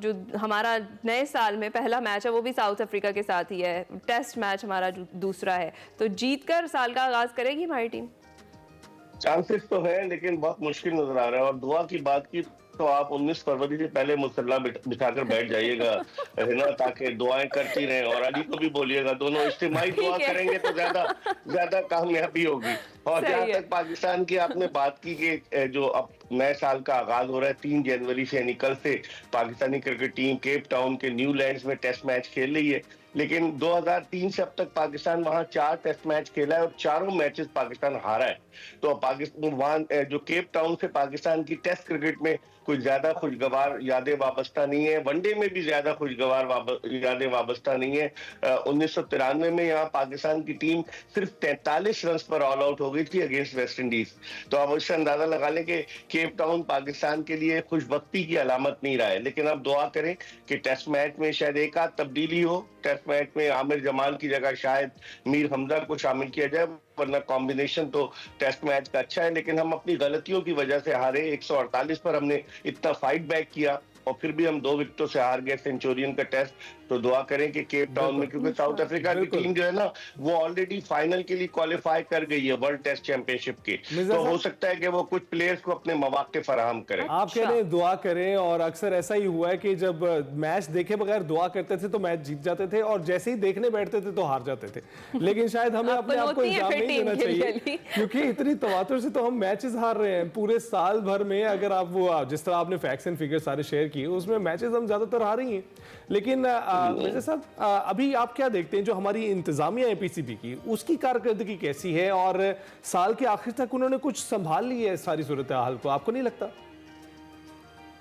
जो हमारा नए साल में पहला मैच है वो भी साउथ अफ्रीका के साथ ही है, टेस्ट मैच हमारा दूसरा है। तो जीत कर साल का आगाज करेगी हमारी टीम? चांसेस तो है, लेकिन बहुत मुश्किल नजर आ रहा है। और दुआ की बात की तो आप 19 फरवरी से पहले मुसल्ला बिठाकर बैठ जाइएगा, है ना, ताकि दुआएं करती रहें। और अली को भी बोलिएगा, दोनों इज्तिमाई दुआ करेंगे तो ज्यादा कामयाबी होगी। और जहाँ तक पाकिस्तान की आपने बात की कि जो अब नए साल का आगाज हो रहा है 3 जनवरी से, यानी कल से Pakistani cricket team Cape Town के न्यूलैंड्स में टेस्ट मैच खेल रही है। लेकिन 2003 से अब तक पाकिस्तान वहां 4 टेस्ट मैच खेला है और चारों मैचेस पाकिस्तान हारा है। तो पाकिस्तान वहां जो केप टाउन से पाकिस्तान की टेस्ट क्रिकेट में कुछ ज्यादा खुशगवार यादें वाबस्ता नहीं है, वनडे में भी ज्यादा खुशगवार यादें वाबस्ता नहीं है। 1993 में यहाँ पाकिस्तान की टीम सिर्फ 43 रन पर ऑल आउट हो गई थी अगेंस्ट वेस्ट इंडीज। तो आप उससे अंदाजा लगा लें कि केप टाउन पाकिस्तान के लिए खुशबख्ती की अलामत नहीं रहा है। लेकिन अब दुआ करें कि टेस्ट मैच में शायद एक आध तब्दीली हो, टेस्ट मैच में आमिर जमाल की जगह शायद मीर हमजा को शामिल किया जाए, वरना कॉम्बिनेशन तो टेस्ट मैच का अच्छा है। लेकिन हम अपनी गलतियों की वजह से हारे। 148 पर हमने इतना फाइट बैक किया और फिर भी हम 2 विकेटों से हार गए सेंचुरियन का टेस्ट। तो दुआ करें कि केप टाउन में, क्योंकि साउथ अफ्रीका की टीम जो है ना वो ऑलरेडी फाइनल के लिए क्वालिफाई कर गई है वर्ल्ड टेस्ट चैंपियनशिप के, तो हो सकता है कि वो कुछ प्लेयर्स को अपने मौके फराहम करें। आप कह रहे हैं दुआ करें, और अक्सर ऐसा ही हुआ है कि जब मैच देखे बगैर दुआ करते थे तो मैच जीत जाते थे, और जैसे ही देखने बैठते थे तो हार जाते थे। लेकिन शायद हमें अपने आप को इल्जाम नहीं देना चाहिए, क्योंकि इतनी तवातुर से तो हम मैचेस हार रहे हैं पूरे साल भर में। अगर आप वो जिस तरह आपने फैक्ट्स एंड फिगर सारे शेयर किए, उसमें मैचेस हम ज्यादातर हार ही हैं। लेकिन मिर्जा साहब, अभी आप क्या देखते हैं जो हमारी इंतजामिया है पीसीबी की, उसकी कारकर्दगी कैसी है, और साल के आखिर तक उन्होंने कुछ संभाल ली है सारी सूरत हाल को, आपको नहीं लगता?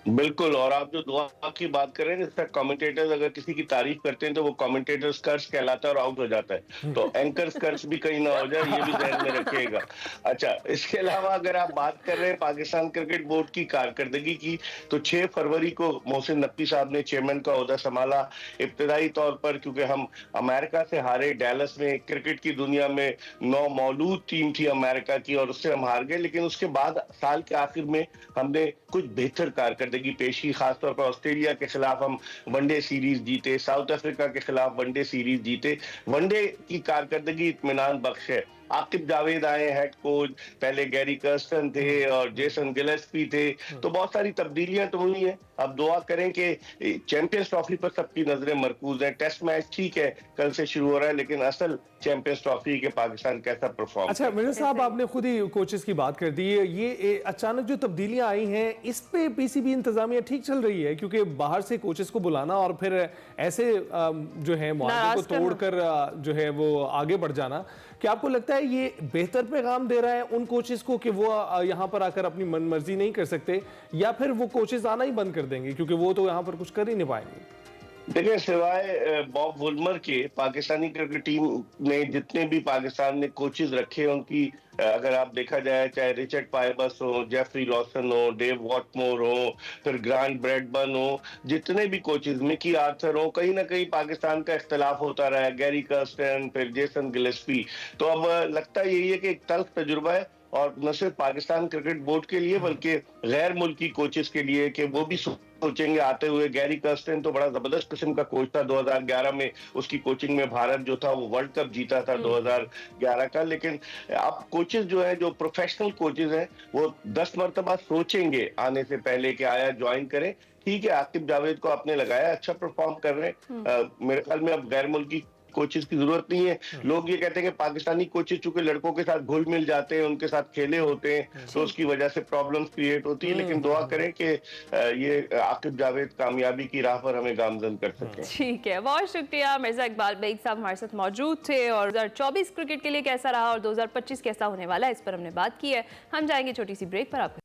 बिल्कुल। और आप जो दुआ की बात करें, जिसका कमेंटेटर्स अगर किसी की तारीफ करते हैं तो वो कमेंटेटर्स कर्ज कहलाता है और आउट हो जाता है। तो एंकर्स कर्ज भी कहीं ना हो जाए, ये भी ध्यान में रखिएगा। अच्छा, इसके अलावा अगर आप बात कर रहे हैं पाकिस्तान क्रिकेट बोर्ड की कारकर्दगी की, तो 6 फरवरी को मोहसिन नकवी साहब ने चेयरमैन का ओहदा संभाला। इब्तदाई तौर पर क्योंकि हम अमेरिका से हारे, डैलस में क्रिकेट की दुनिया में नौमौलूद टीम थी अमेरिका की, और उससे हम हार गए। लेकिन उसके बाद साल के आखिर में हमने कुछ बेहतर कारकर्दगी पेश की। खासतौर पर ऑस्ट्रेलिया के खिलाफ हम वनडे सीरीज जीते, साउथ अफ्रीका के खिलाफ वनडे सीरीज जीते। वनडे की कारकर्दगी इत्मीनान बख्श है। आकिब जावेद आए हेड कोच, पहले गैरी कर्स्टन थे और जेसन गिलेस्पी थे, तो बहुत सारी तब्दीलियां तो हुई हैं। अब दुआ करें कि चैंपियंस ट्रॉफी पर सबकी नजरें मरकूज हैं। टेस्ट मैच ठीक है कल से शुरू हो रहा है, लेकिन असल चैंपियंस ट्रॉफी के पाकिस्तान कैसा परफॉर्म। अच्छा मिर्जा साहब, आपने खुद ही कोचेस की बात कर दी है, ये अचानक जो तब्दीलियां आई हैं इस पे पीसीबी इंतजामिया ठीक चल रही है? क्योंकि बाहर से कोचेस को बुलाना और फिर ऐसे जो है मुआहदे को तोड़कर जो है वो आगे बढ़ जाना, क्या आपको लगता है ये बेहतर पैगाम दे रहा है उन कोचेस को कि वो यहाँ पर आकर अपनी मनमर्जी नहीं कर सकते, या फिर वो कोचेस आना ही बंद कर देंगे क्योंकि वो तो यहाँ पर कुछ कर ही नहीं पाएंगे? देखिए, सिवाय बॉब वुलमर के पाकिस्तानी क्रिकेट टीम ने जितने भी पाकिस्तान ने कोचेज रखे उनकी अगर आप देखा जाए, चाहे रिचर्ड पायबस हो, जेफरी लॉसन हो, डेव वॉटमोर हो, फिर ग्रांट ब्रैडबर्न हो, जितने भी कोचेज, मिकी आर्थर हो, कहीं ना कहीं पाकिस्तान का इख्तलाफ होता रहा है। गैरी कर्स्टन, फिर जेसन गिलेस्पी। तो अब लगता यही है कि एक तल्ख तजुर्बा है, और न सिर्फ पाकिस्तान क्रिकेट बोर्ड के लिए बल्कि गैर मुल्की कोचेस के लिए, कि वो भी सोचेंगे आते हुए। गैरी कर्स्टन तो बड़ा जबरदस्त किस्म का कोच था। 2011 में उसकी कोचिंग में भारत जो था वो वर्ल्ड कप जीता था 2011 का। लेकिन अब कोचेस जो है, जो प्रोफेशनल कोचेस हैं, वो 10 मरतबा सोचेंगे आने से पहले कि आया ज्वाइन करें। ठीक है, आकिब जावेद को आपने लगाया, अच्छा परफॉर्म कर रहे हैं। मेरे ख्याल में अब गैर मुल्की कोचेस की जरूरत नहीं है। लोग ये कहते हैं कि पाकिस्तानी कोचेस चूंकि लड़कों के साथ घुल मिल जाते हैं, उनके साथ खेले होते हैं, तो उसकी वजह से प्रॉब्लम्स क्रिएट होती है। लेकिन दुआ करें कि ये आकिब जावेद कामयाबी की राह पर हमें गामजन कर सकें। ठीक है, बहुत शुक्रिया। मिर्जा इकबाल बेग साहब हमारे साथ मौजूद थे और 2024 क्रिकेट के लिए कैसा रहा और 2025 कैसा होने वाला है, इस पर हमने बात की है। हम जाएंगे छोटी सी ब्रेक पर। आप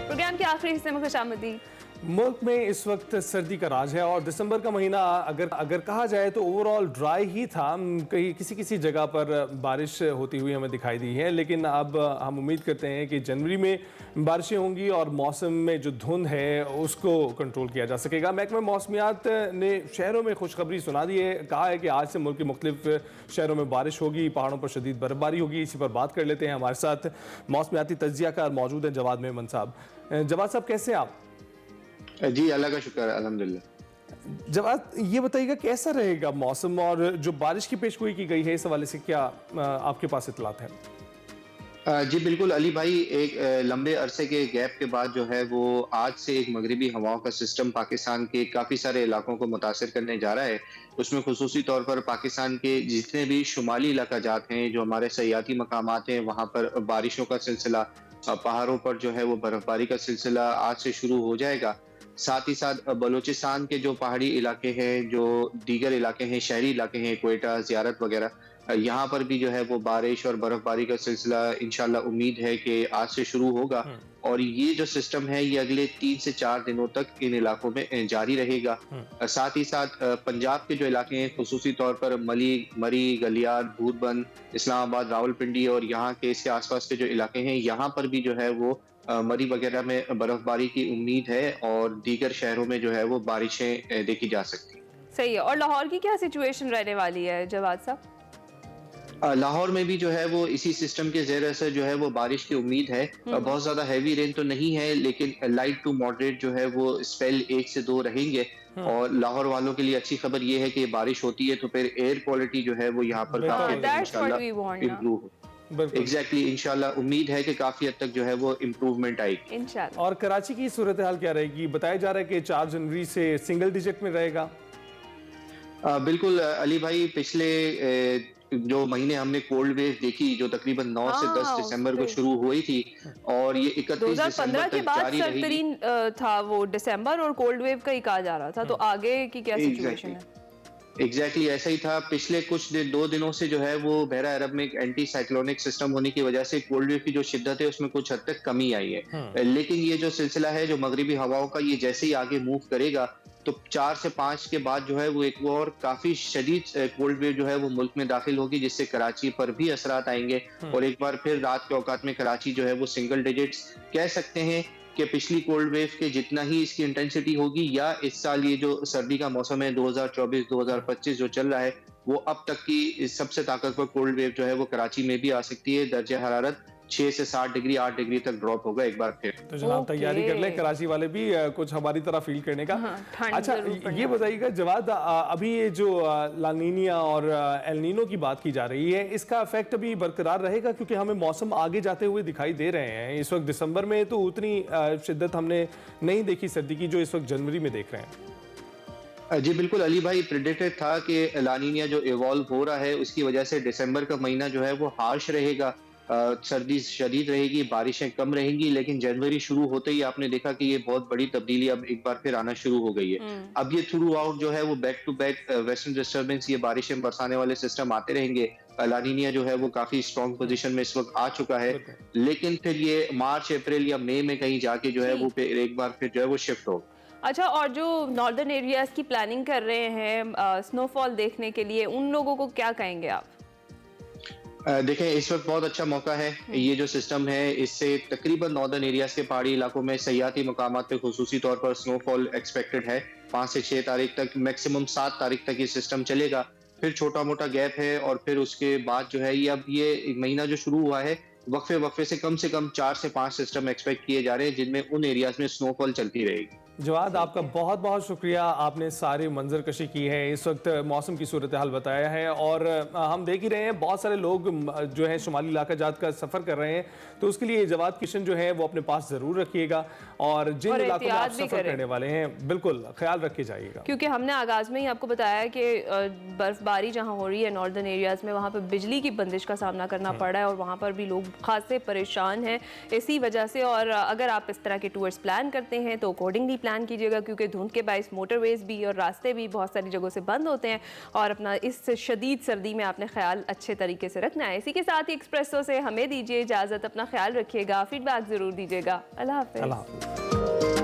प्रोग्राम के आखिरी हिस्से में खुशामदीद। मुल्क में इस वक्त सर्दी का राज है और दिसंबर का महीना अगर कहा जाए तो ओवरऑल ड्राई ही था। कहीं किसी जगह पर बारिश होती हुई हमें दिखाई दी है, लेकिन अब हम उम्मीद करते हैं कि जनवरी में बारिशें होंगी और मौसम में जो धुंध है उसको कंट्रोल किया जा सकेगा। महकमा मौसमियात ने शहरों में खुशखबरी सुना दी है, कहा है कि आज से मुल्क के मुख्तलिफ शहरों में बारिश होगी, पहाड़ों पर शदीद बर्फबारी होगी। इसी पर बात कर लेते हैं। हमारे साथ मौसमियाती तज्जियाकार मौजूद हैं जवाद मेमन साहब। जवाद साहब, कैसे हैं आप? जी, अल्लाह का शुक्र है, अल्हम्दुलिल्लाह। जवाब ये बताइएगा कैसा रहेगा मौसम और जो बारिश की पेशगोई की गई है इस हवाले से क्या आपके पास इतलात है? जी बिल्कुल अली भाई, एक लंबे अरसे के गैप के बाद जो है वो आज से एक मगरिबी हवाओं का सिस्टम पाकिस्तान के काफ़ी सारे इलाकों को मुतासिर करने जा रहा है। उसमें खुसूसी तौर पर पाकिस्तान के जितने भी शुमाली इलाका जात हैं, जो हमारे सयाती मकामात हैं, वहाँ पर बारिशों का सिलसिला, पहाड़ों पर जो है वो बर्फबारी का सिलसिला आज से शुरू हो जाएगा। साथ ही साथ बलूचिस्तान के जो पहाड़ी इलाके हैं, जो दीगर इलाके हैं, शहरी इलाके हैं, क्वेटा, ज़ियारत वगैरह, यहाँ पर भी जो है वो बारिश और बर्फबारी का सिलसिला इंशाल्लाह उम्मीद है कि आज से शुरू होगा। और ये जो सिस्टम है ये अगले 3 से 4 दिनों तक इन इलाकों में जारी रहेगा। साथ ही साथ पंजाब के जो इलाके हैं, खुसूसी तौर पर मरी, गलियार, भूतबंद, इस्लामाबाद, रावलपिंडी और यहाँ के इसके आसपास के जो इलाके हैं, यहाँ पर भी जो है वो मरी वगैरह में बर्फबारी की उम्मीद है और दीगर शहरों में जो है वो बारिशें देखी जा सकती हैं। सही है। और लाहौर की क्या सिचुएशन रहने वाली है जवाद साहब? लाहौर में भी जो है वो इसी सिस्टम के ज़रिए से जो है वो बारिश की उम्मीद है। बहुत ज्यादा हैवी रेन तो नहीं है, लेकिन लाइट टू मॉडरेट जो है वो स्पेल 1 से 2 रहेंगे। और लाहौर वालों के लिए अच्छी खबर ये है कि बारिश होती है तो फिर एयर क्वालिटी जो है वो यहाँ पर काफी इम्प्रूव हो। एग्जैक्टली, इंशाल्लाह उम्मीद है कि काफी हद तक जो है वो इम्प्रूवमेंट आएगी इंशाल्लाह। और कराची की सूरत हाल क्या रहेगी? बताया जा रहा है कि 4 जनवरी से सिंगल डिजिट में रहेगा। बिल्कुल अली भाई, पिछले जो महीने हमने कोल्ड वेव देखी जो तकरीबन 9 से 10 दिसंबर को शुरू हुई थी और ये 31 दिसंबर के बाद सरतरीन था वो दिसंबर, और कोल्ड वेव का ही कहा जा रहा था। तो आगे की क्या सिचुएशन है? एग्जैक्टली ऐसा ही था। पिछले कुछ 2 दिनों से जो है वो बहरा अरब में एक एंटी साइक्लोनिक सिस्टम होने की वजह से कोल्ड वेव की जो शिद्दत है उसमें कुछ हद तक कमी आई है। लेकिन ये जो सिलसिला है जो मगरिबी हवाओं का, ये जैसे ही आगे मूव करेगा तो 4 से 5 के बाद जो है वो एक और काफी शदीद कोल्ड वेव जो है वो मुल्क में दाखिल होगी, जिससे कराची पर भी असरात आएंगे। और एक बार फिर रात के औकात में कराची जो है वो सिंगल डिजिट्स कह सकते हैं कि पिछली कोल्ड वेव के जितना ही इसकी इंटेंसिटी होगी, या इस साल ये जो सर्दी का मौसम है 2024-2025 जो चल रहा है, वो अब तक की सबसे ताकतवर कोल्ड वेव जो है वो कराची में भी आ सकती है। दर्जा हरारत 6 से 7 डिग्री 8 डिग्री तक ड्रॉप होगा एक बार फिर। तो जनाब तैयारी कर लें, कराची वाले भी कुछ हमारी तरह फील करने का। अच्छा ये बताइएगा जवाद, अभी ये जो लानीनिया और एल नीनो की बात की जा रही है, इसका इफेक्ट अभी बरकरार रहेगा? क्योंकि हमें मौसम आगे जाते हुए दिखाई दे रहे हैं। इस वक्त दिसंबर में तो उतनी शिद्दत हमने नहीं देखी सर्दी की जो इस वक्त जनवरी में देख रहे हैं। जी बिल्कुल अली भाई, प्रेडिक्टेड था कि लानीनिया जो इवॉल्व हो रहा है उसकी वजह से दिसंबर का महीना जो है वो हार्श रहेगा, सर्दी शदीद रहेगी, बारिशें कम रहेंगी। लेकिन जनवरी शुरू होते ही आपने देखा कि ये बहुत बड़ी तब्दीली अब एक बार फिर आना शुरू हो गई है। अब ये थ्रू आउट जो है वो back to back western disturbance, ये बारिशें बरसाने वाले सिस्टम आते रहेंगे। लानीनिया जो है वो काफी स्ट्रॉन्ग पोजीशन में इस वक्त आ चुका है, लेकिन फिर ये मार्च अप्रैल या मई में कहीं जाके जो है वो एक बार फिर जो है वो शिफ्ट हो। अच्छा, और जो नॉर्दर्न एरियाज की प्लानिंग कर रहे हैं स्नोफॉल देखने के लिए, उन लोगों को क्या कहेंगे आप? देखें, इस वक्त बहुत अच्छा मौका है। ये जो सिस्टम है इससे तकरीबन नॉर्दर्न एरियाज के पहाड़ी इलाकों में सयाहती मकामात पे खुसूसी तौर पर स्नोफॉल एक्सपेक्टेड है। 5 से 6 तारीख तक, मैक्सिमम 7 तारीख तक ये सिस्टम चलेगा। फिर छोटा मोटा गैप है और फिर उसके बाद जो है ये अब ये महीना जो शुरू हुआ है वक्फे से कम 4 से 5 सिस्टम एक्सपेक्ट किए जा रहे हैं जिनमें उन एरियाज में स्नोफॉल चलती रहेगी। जवाद, आपका बहुत बहुत शुक्रिया, आपने सारी मंजरकशी की है, इस वक्त मौसम की सूरत हाल बताया है और हम देख ही रहे हैं बहुत सारे लोग जो है शुमाली इलाका जात का सफ़र कर रहे हैं, तो उसके लिए जवाद किशन जो है वो अपने पास ज़रूर रखिएगा और जिन इलाकों में आप सफ़र करने वाले हैं बिल्कुल ख्याल रखे जाइएगा, क्योंकि हमने आगाज़ में ही आपको बताया कि बर्फबारी जहाँ हो रही है नॉर्दर्न एरियाज़ में, वहाँ पर बिजली की बंदिश का सामना करना पड़ रहा है और वहाँ पर भी लोग खासे परेशान हैं इसी वजह से। और अगर आप इस तरह के टूर्स प्लान करते हैं तो अकॉर्डिंगली प्लान कीजिएगा, क्योंकि धुंध के बाइस मोटरवेज भी और रास्ते भी बहुत सारी जगहों से बंद होते हैं और अपना इस शदीद सर्दी में आपने ख्याल अच्छे तरीके से रखना है। इसी के साथ ही एक्सप्रेसो से हमें दीजिए इजाज़त, अपना ख्याल रखिएगा, फीडबैक ज़रूर दीजिएगा। अल्लाह हाफ़िज़।